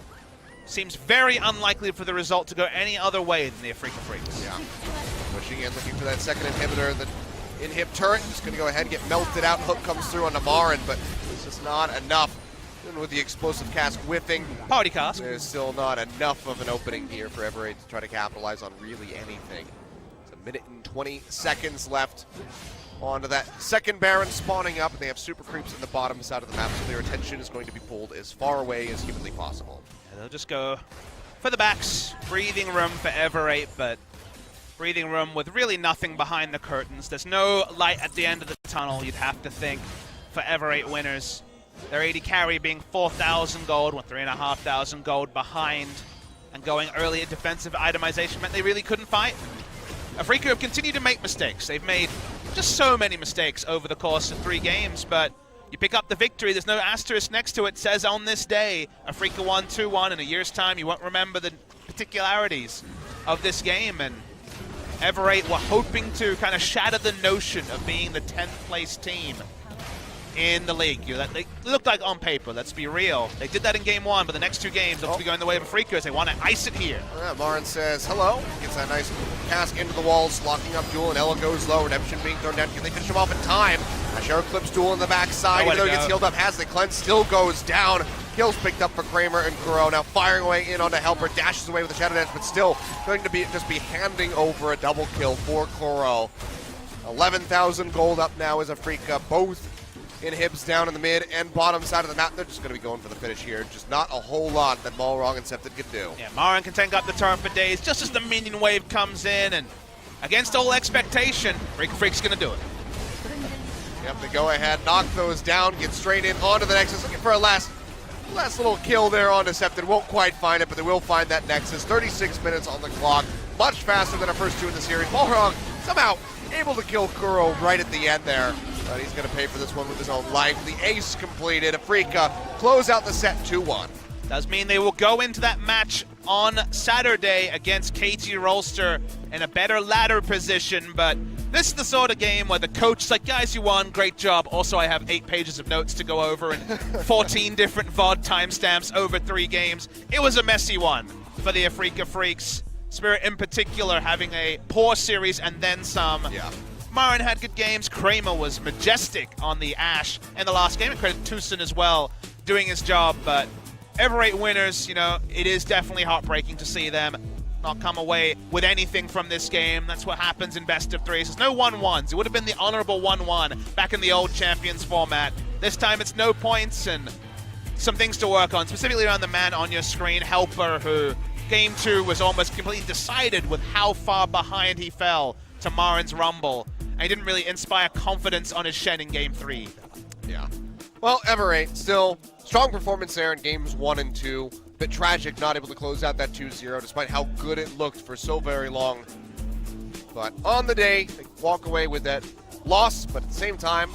seems very unlikely for the result to go any other way than the Afreeca Freecs. Yeah. Pushing in, looking for that second inhibitor. The inhib turret is going to go ahead and get melted out. Hook comes through on Marin, but it's just not enough. Even with the explosive cast whiffing, Party cast. there's still not enough of an opening here for Ever8 to try to capitalize on really anything. It's 1 minute and 20 seconds left onto that second Baron spawning up, and they have super creeps in the bottom side of the map, so their attention is going to be pulled as far away as humanly possible. And they'll just go for the backs. Breathing room for Ever8, but breathing room with really nothing behind the curtains. There's no light at the end of the tunnel, you'd have to think, for Ever8 winners. Their 80 carry being 4,000 gold, with 3,500 gold behind, and going early at defensive itemization meant they really couldn't fight. Afreeca have continued to make mistakes. They've made just so many mistakes over the course of 3 games, but you pick up the victory, there's no asterisk next to it, says on this day, Afreeca won 2-1. In a year's time, you won't remember the particularities of this game, and Ever8 were hoping to kind of shatter the notion of being the 10th place team in the league. They looked like on paper, let's be real. They did that in game 1, but the next 2 games look to be going the way of Afreeca as they want to ice it here. Yeah, Marin says hello, gets that nice cast into the walls, locking up Jewel, and Ella goes low. Redemption being thrown down. Can they finish him off in time? Arrow clips duel in the backside, even though he gets healed up, has the cleanse, still goes down. Kills picked up for Kramer and Kuro, now firing away in onto Helper, dashes away with the Shadow Dance, but still going to be just be handing over a double kill for Kuro. 11,000 gold up now as Afreeca, both inhibs down in the mid and bottom side of the map. They're just going to be going for the finish here. Just not a whole lot that Malrong and Septed can do. Yeah, Marin can tank up the turret for days just as the minion wave comes in, and against all expectation, Afreeca Freecs going to do it. Yep, they go ahead, knock those down, get straight in onto the Nexus, looking for a last little kill there on Decepted. Won't quite find it, but they will find that Nexus. 36 minutes on the clock, much faster than our first two in the series. Malrong somehow able to kill Kuro right at the end there, but he's going to pay for this one with his own life. The ace completed. Afreeca close out the set 2-1. Does mean they will go into that match on Saturday against KT Rolster in a better ladder position, but this is the sort of game where the coach is like, guys, you won, great job. Also, I have 8 pages of notes to go over and 14 different VOD timestamps over 3 games. It was a messy one for the Afreeca Freecs. Spirit in particular having a poor series and then some. Yeah. Marin had good games. Kramer was majestic on the Ashe in the last game. And credit Tucson as well, doing his job. But Ever8 winners, you know, it is definitely heartbreaking to see them not come away with anything from this game. That's what happens in best of 3s. There's no 1-1s. It would have been the honorable 1-1 back in the old Champions format. This time it's no points and some things to work on, specifically around the man on your screen, Helper, who Game 2 was almost completely decided with how far behind he fell to Marin's Rumble. And he didn't really inspire confidence on his Shen in Game 3. Yeah. Well, Ever8 still strong performance there in games 1 and 2. Bit tragic not able to close out that 2-0 despite how good it looked for so very long. But on the day, they walk away with that loss, but at the same time,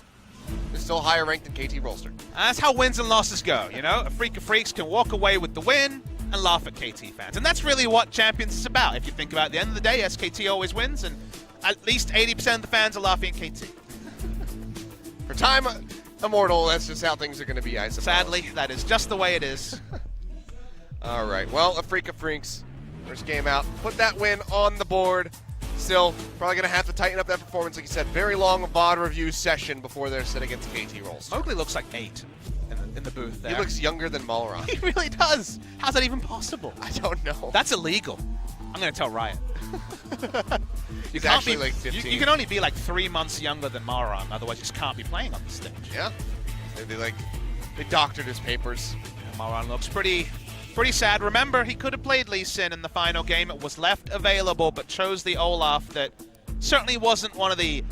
they're still higher ranked than KT Rolster. That's how wins and losses go, you know? Afreeca Freecs can walk away with the win and laugh at KT fans. And that's really what Champions is about. If you think about it, at the end of the day, SKT always wins, and at least 80% of the fans are laughing at KT. For time immortal, that's just how things are going to be, I suppose. Sadly, that is just the way it is. All right, well, Afreeca Freecs, first game out, put that win on the board. Still, probably going to have to tighten up that performance. Like you said, very long VOD review session before they're set against KT Rolls. Mowgli looks like 8 in the booth there. He looks younger than Malrong. He really does. How's that even possible? I don't know. That's illegal. I'm going to tell Riot. He's actually like 15. You can only be like 3 months younger than Malrong, otherwise you just can't be playing on the stage. Yeah. They doctored his papers. Malrong looks pretty sad. Remember, he could have played Lee Sin in the final game. It was left available, but chose the Olaf that certainly wasn't one of the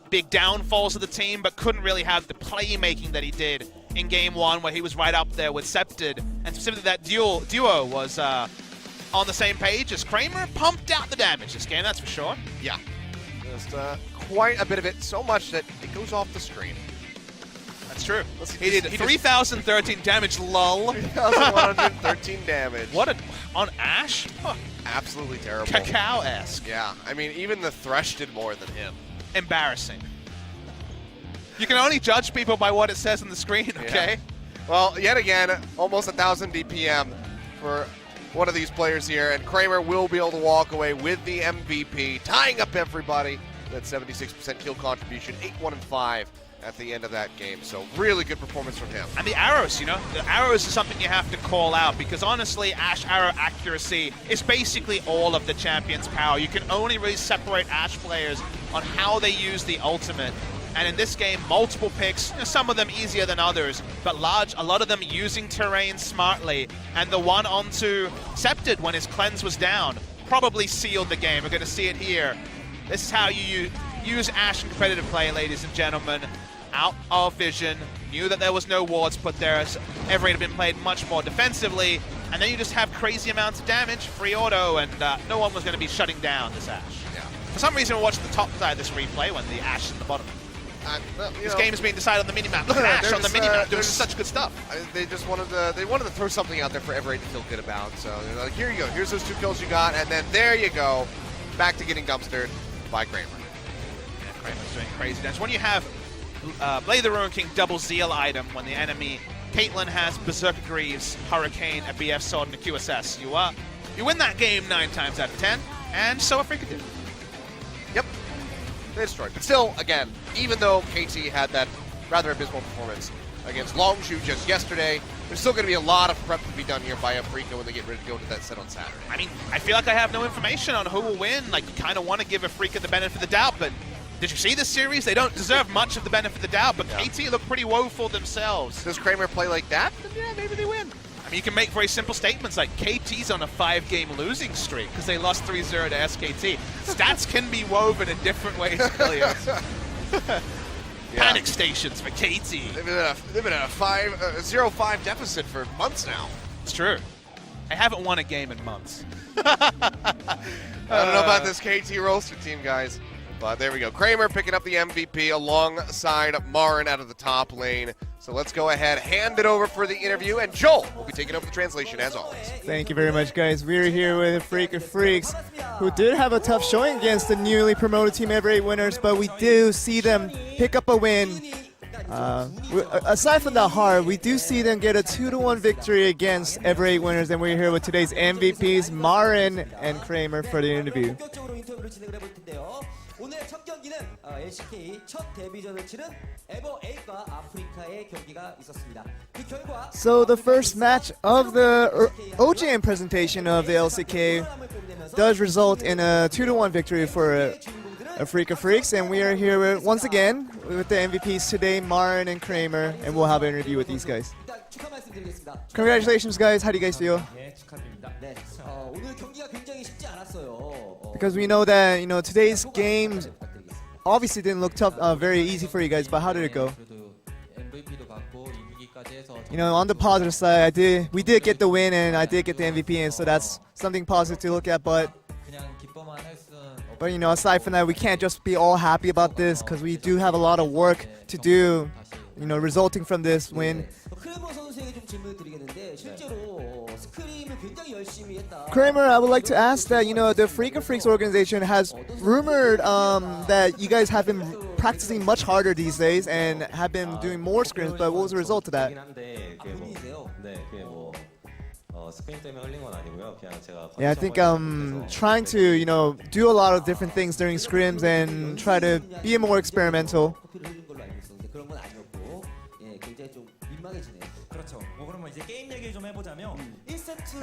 big downfalls of the team, but couldn't really have the playmaking that he did in Game 1, where he was right up there with Septed. And specifically that duo was on the same page as Kramer. Pumped out the damage this game, that's for sure. Yeah. Just quite a bit of it, so much that it goes off the screen. That's true. He did 3,013 damage, lol. 3,113 damage. What on Ashe? Huh. Absolutely terrible. Cacao-esque. Yeah, I mean, even the Thresh did more than him. Embarrassing. You can only judge people by what it says on the screen, okay? Yeah. Well, yet again, almost 1,000 DPM for one of these players here, and Kramer will be able to walk away with the MVP, tying up everybody. That 76% kill contribution, 8-1-5 at the end of that game. So really good performance from him. And the arrows, you know, the arrows is something you have to call out, because honestly, Ashe arrow accuracy is basically all of the champion's power. You can only really separate Ashe players on how they use the ultimate. And in this game, multiple picks, you know, some of them easier than others, but a lot of them using terrain smartly. And the one onto Septed when his cleanse was down probably sealed the game. We're going to see it here. This is how you use Ashe in competitive play, ladies and gentlemen. Out of vision, knew that there was no wards put there, as Ever8 had been played much more defensively, and then you just have crazy amounts of damage, free auto, and no one was going to be shutting down this Ashe. Yeah. For some reason, we're watching the top side of this replay when the Ashe is at the bottom. This game is being decided on the minimap. Look at Ashe on the minimap doing such good stuff. They just wanted to throw something out there for Ever8 to feel good about. So they're like, here you go, here's those 2 kills you got, and then there you go, back to getting dumpstered by Kramer. Yeah, Kramer's doing crazy damage. When you have Blade the Ruin King double Zeal item, when the enemy Caitlyn has Berserker Greaves, Hurricane, a BF Sword, and a QSS, you win that game 9 times out of 10, and so Afreeca did. Yep. They destroyed. But still, again, even though KT had that rather abysmal performance against Longzhu just yesterday, there's still going to be a lot of prep to be done here by Afreeca when they get ready to go to that set on Saturday. I mean, I feel like I have no information on who will win. Like, you kind of want to give Afreeca the benefit of the doubt, but did you see this series? They don't deserve much of the benefit of the doubt, but yeah. KT look pretty woeful themselves. Does Kramer play like that? Then yeah, maybe they win. I mean, you can make very simple statements like KT's on a 5-game losing streak because they lost 3-0 to SKT. Stats can be woven in different ways, Williams. Yeah. Panic stations for KT. They've been at a 0-5 deficit for months now. It's true. I haven't won a game in months. I don't know about this KT roster team, guys. But there we go. Kramer picking up the MVP alongside Marin out of the top lane. So let's go ahead, hand it over for the interview, and Joel will be taking over the translation as always. Thank you very much, guys. We're here with Afreeca Freecs, who did have a tough showing against the newly promoted team Ever8 winners, but we do see them pick up a win. Aside from the heart, we do see them get a 2-1 victory against Ever8 winners, and we're here with today's MVPs, Marin and Kramer, for the interview. 오늘 첫 경기는 LCK 첫 데뷔전을 치른 Ever8과 아프리카의 경기가 있었습니다. 그 결과 So the first match of the OGN presentation of the LCK does result in a 2-1 victory for Afreeca Freecs, and we are here once again with the MVPs today, Marin and Kramer, and we'll have an interview with these guys. 축하 말씀드리겠습니다. Congratulations, guys. How do you guys feel? 네, 축하드립니다. 네, 오늘 경기가 굉장히 쉽지 않았어요. Because we know that today's game obviously didn't look tough, very easy for you guys. But how did it go? On the positive side, we did get the win, and I did get the MVP, and so that's something positive to look at. But aside from that, we can't just be all happy about this because we do have a lot of work to do, resulting from this win. Kramer, I would like to ask that, the Afreeca Freecs organization has rumored that you guys have been practicing much harder these days and have been doing more scrims, but what was the result of that? Yeah, I think trying to, do a lot of different things during scrims and try to be more experimental.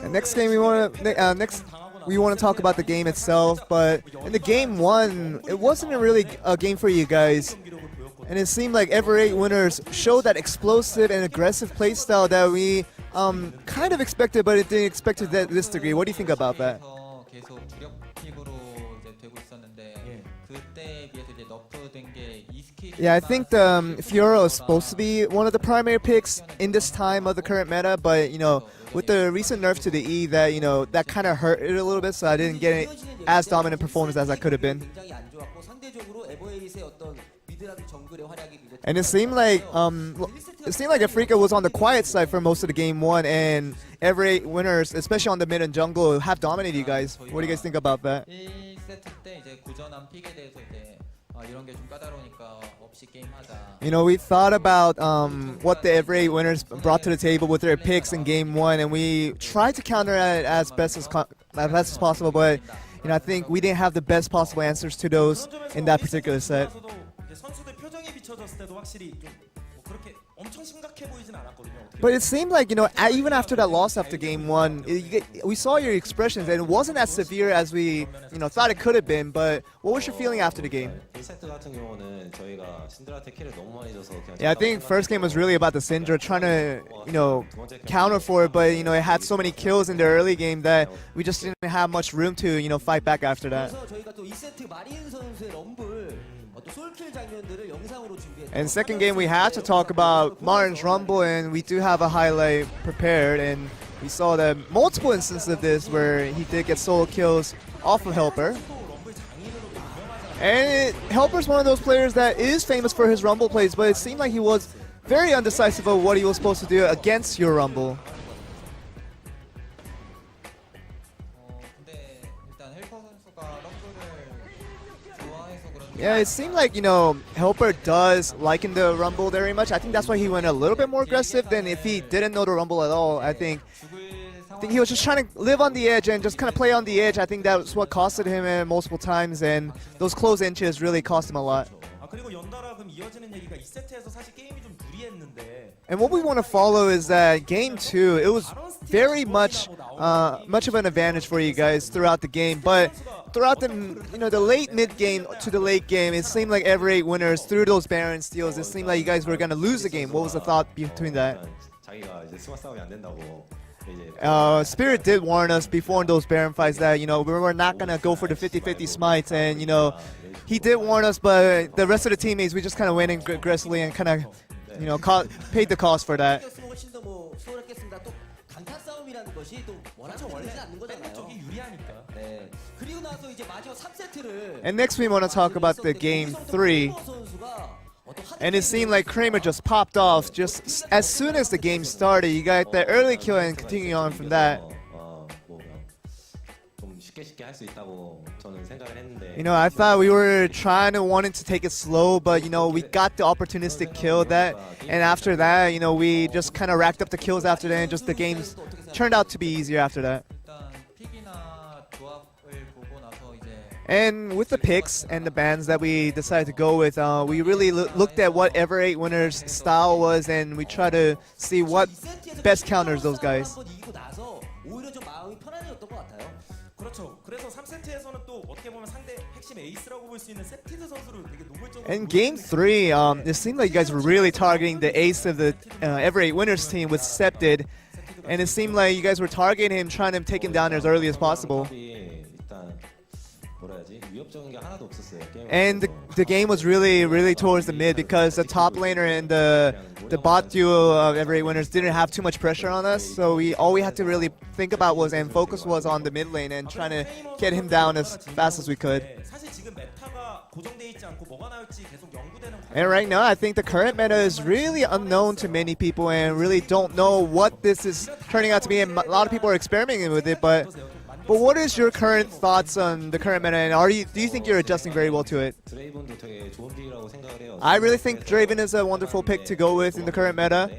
And next game we want to talk about the game itself, but in the game one, it wasn't really a game for you guys, and it seemed like Ever8 winners showed that explosive and aggressive playstyle that we kind of expected, but it didn't expect to this degree. What do you think about that? Yeah, I think the Fiora is supposed to be one of the primary picks in this time of the current meta, but with the recent nerf to the E, that kind of hurt it a little bit, so I didn't get as dominant performance as I could have been. And it seemed like Afreeca was on the quiet side for most of the game one, and Ever8 winners, especially on the mid and jungle, have dominated you guys. What do you guys think about that? We thought about what the Ever8 winners brought to the table with their picks in game one, and we tried to counter it as best as possible, but I think we didn't have the best possible answers to those in that particular set. But it seemed like, even after that loss after game one, we saw your expressions, and it wasn't as severe as we, thought it could have been. But what was your feeling after the game? Yeah, I think first game was really about the Syndra trying to, counter for it, but, it had so many kills in the early game that we just didn't have much room to, fight back after that. And second game, we had to talk about Marin's Rumble, and we do have a highlight prepared, and we saw the multiple instances of this where he did get solo kills off of Helper. And Helper's one of those players that is famous for his Rumble plays, but it seemed like he was very undecisive of what he was supposed to do against your Rumble. Yeah, it seemed like, Helper does liken the Rumble very much. I think that's why he went a little bit more aggressive than if he didn't know the Rumble at all. I think I think he was just trying to live on the edge and just kind of play on the edge. I think that's what costed him multiple times, and those close inches really cost him a lot. 그리고 연달아 그럼 이어지는 얘기가 2세트에서 사실 게임이 좀 무리했는데. And what we want to follow is that game 2, it was very much of an advantage for you guys throughout the game, but throughout the the late mid game to the late game, it seemed like Ever8 winners through those Baron steals. It seemed like you guys were gonna lose the game. What was the thought between that? 자기가 이제 스마 싸움이 안 된다고. Spirit did warn us before in those Baron fights that we were not gonna go for the 50-50 smites, and he did warn us, but the rest of the teammates, we just kind of went in aggressively and kind of paid the cost for that. 훨씬 더 뭐 수월했겠습니다. 또 강타 싸움이라는 것이 또 워낙 원하지 않는 거잖아요. 쪽이 유리하니까. 네. 그리고 나서 이제 마지막 3세트를 And next we want to talk about the game 3. And it seemed like Kramer just popped off just as soon as the game started. You got that early kill and continue on from that. 좀 쉽게 할 수 있다고 저는 생각을 했는데. I thought we were wanting to take it slow, but we got the opportunistic kill that, and after that, we just kind of racked up the kills after that, and just the games turned out to be easier after that. And with the picks and the bans that we decided to go with, we really looked at what Ever8 winners' style was, and we tried to see what best counters those guys. 오히려 좀 마음이 편안해졌던 것 같아요. 그렇죠. 그래서 3세트에서는 또 어떻게 보면 상대 핵심 에이스라고 볼 수 있는 세티드 선수를 되게 노골적으로. In game 3, it seemed like you guys were really targeting the ace of the Ever8 winners team with Septid, and it seemed like you guys were targeting him, trying to take him down as early as possible. And the game was really towards the mid, because the top laner and the bot duo of Ever8 winners didn't have too much pressure on us, so all we had to really think about was and focus was on the mid lane and trying to get him down as fast as we could. And right now I think the current meta is really unknown to many people and really don't know what this is turning out to be, and a lot of people are experimenting with it, but what is your current thoughts on the current meta, and do you think you're adjusting very well to it? I really think Draven is a wonderful pick to go with in the current meta.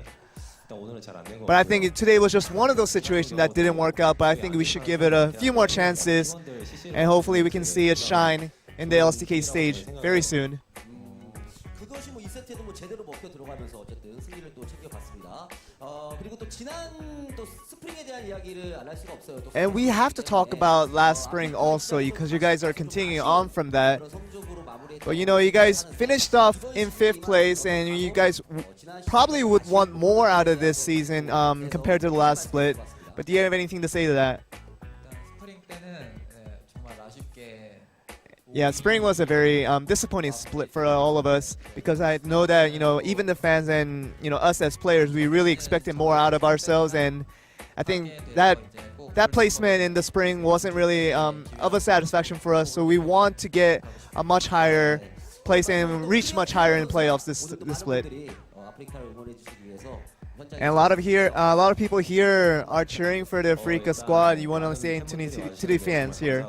But I think today was just one of those situations that didn't work out, but I think we should give it a few more chances, and hopefully we can see it shine in the LCK stage very soon. 그것이 뭐 2세트에도 뭐 제대로 먹혀 들어가면서 어쨌든 승리를 또 챙겨봤습니다. 그리고 또 지난 또 스프링에 대한 이야기를 안 할 수가 없어요. And we have to talk about last spring also, because you guys are continuing on from that. But you guys finished off in 5th place, and you guys probably would want more out of this season compared to the last split. But do you have anything to say to that? Yeah, spring was a very disappointing split for all of us, because I know that even the fans and us as players, we really expected more out of ourselves, and I think that placement in the spring wasn't really of a satisfaction for us. So we want to get a much higher place and reach much higher in playoffs this split. And a lot of people here are cheering for the Afreeca squad. You want to say to the fans here?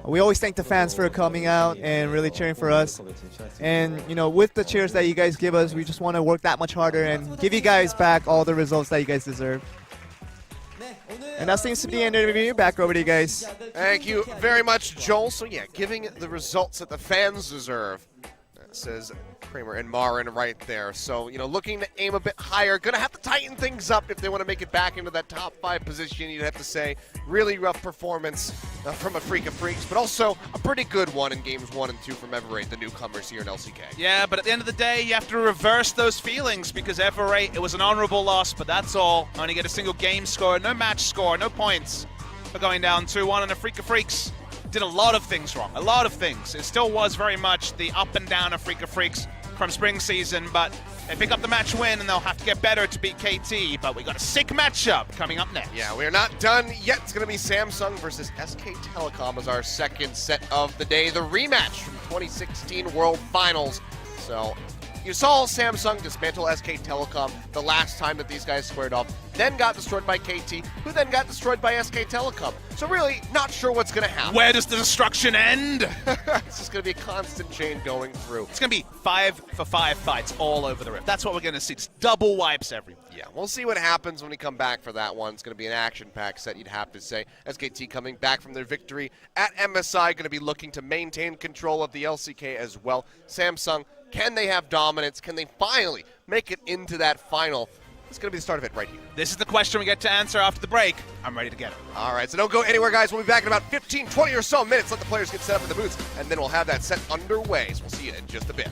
We always thank the fans for coming out and really cheering for us. And with the cheers that you guys give us, we just want to work that much harder and give you guys back all the results that you guys deserve. And that seems to be the end of the review. Back over to you guys. Thank you very much, Joel. So yeah, giving the results that the fans deserve, says Kramer and Marin right there. So, looking to aim a bit higher. Going to have to tighten things up if they want to make it back into that top 5 position. You'd have to say really rough performance from Afreeca Freecs, but also a pretty good one in games 1 and 2 from Ever8, the newcomers here in LCK. Yeah, but at the end of the day, you have to reverse those feelings, because Ever8, it was an honorable loss, but that's all. Only get a single game score, no match score, no points for going down 2-1, and Afreeca Freecs did a lot of things wrong, a lot of things. It still was very much the up and down Afreeca Freecs from spring season, but they pick up the match win and they'll have to get better to beat KT, but we got a sick matchup coming up next. Yeah, we're not done yet. It's going to be Samsung versus SK Telecom as our second set of the day, the rematch from 2016 World Finals. So you saw Samsung dismantle SK Telecom the last time that these guys squared off, then got destroyed by KT, who then got destroyed by SK Telecom. So really, not sure what's going to happen. Where does the destruction end? It's just going to be a constant chain going through. It's going to be 5 for 5 fights all over the rift. That's what we're going to see. Just double wipes everywhere. Yeah. Yeah, we'll see what happens when we come back for that one. It's going to be an action-packed set, you'd have to say. SKT coming back from their victory at MSI, going to be looking to maintain control of the LCK as well. Samsung, can they have dominance? Can they finally make it into that final? It's going to be the start of it right here. This is the question we get to answer after the break. I'm ready to get it. All right, so don't go anywhere, guys. We'll be back in about 15, 20 or so minutes. Let the players get set up in the booths, and then we'll have that set underway. So we'll see you in just a bit.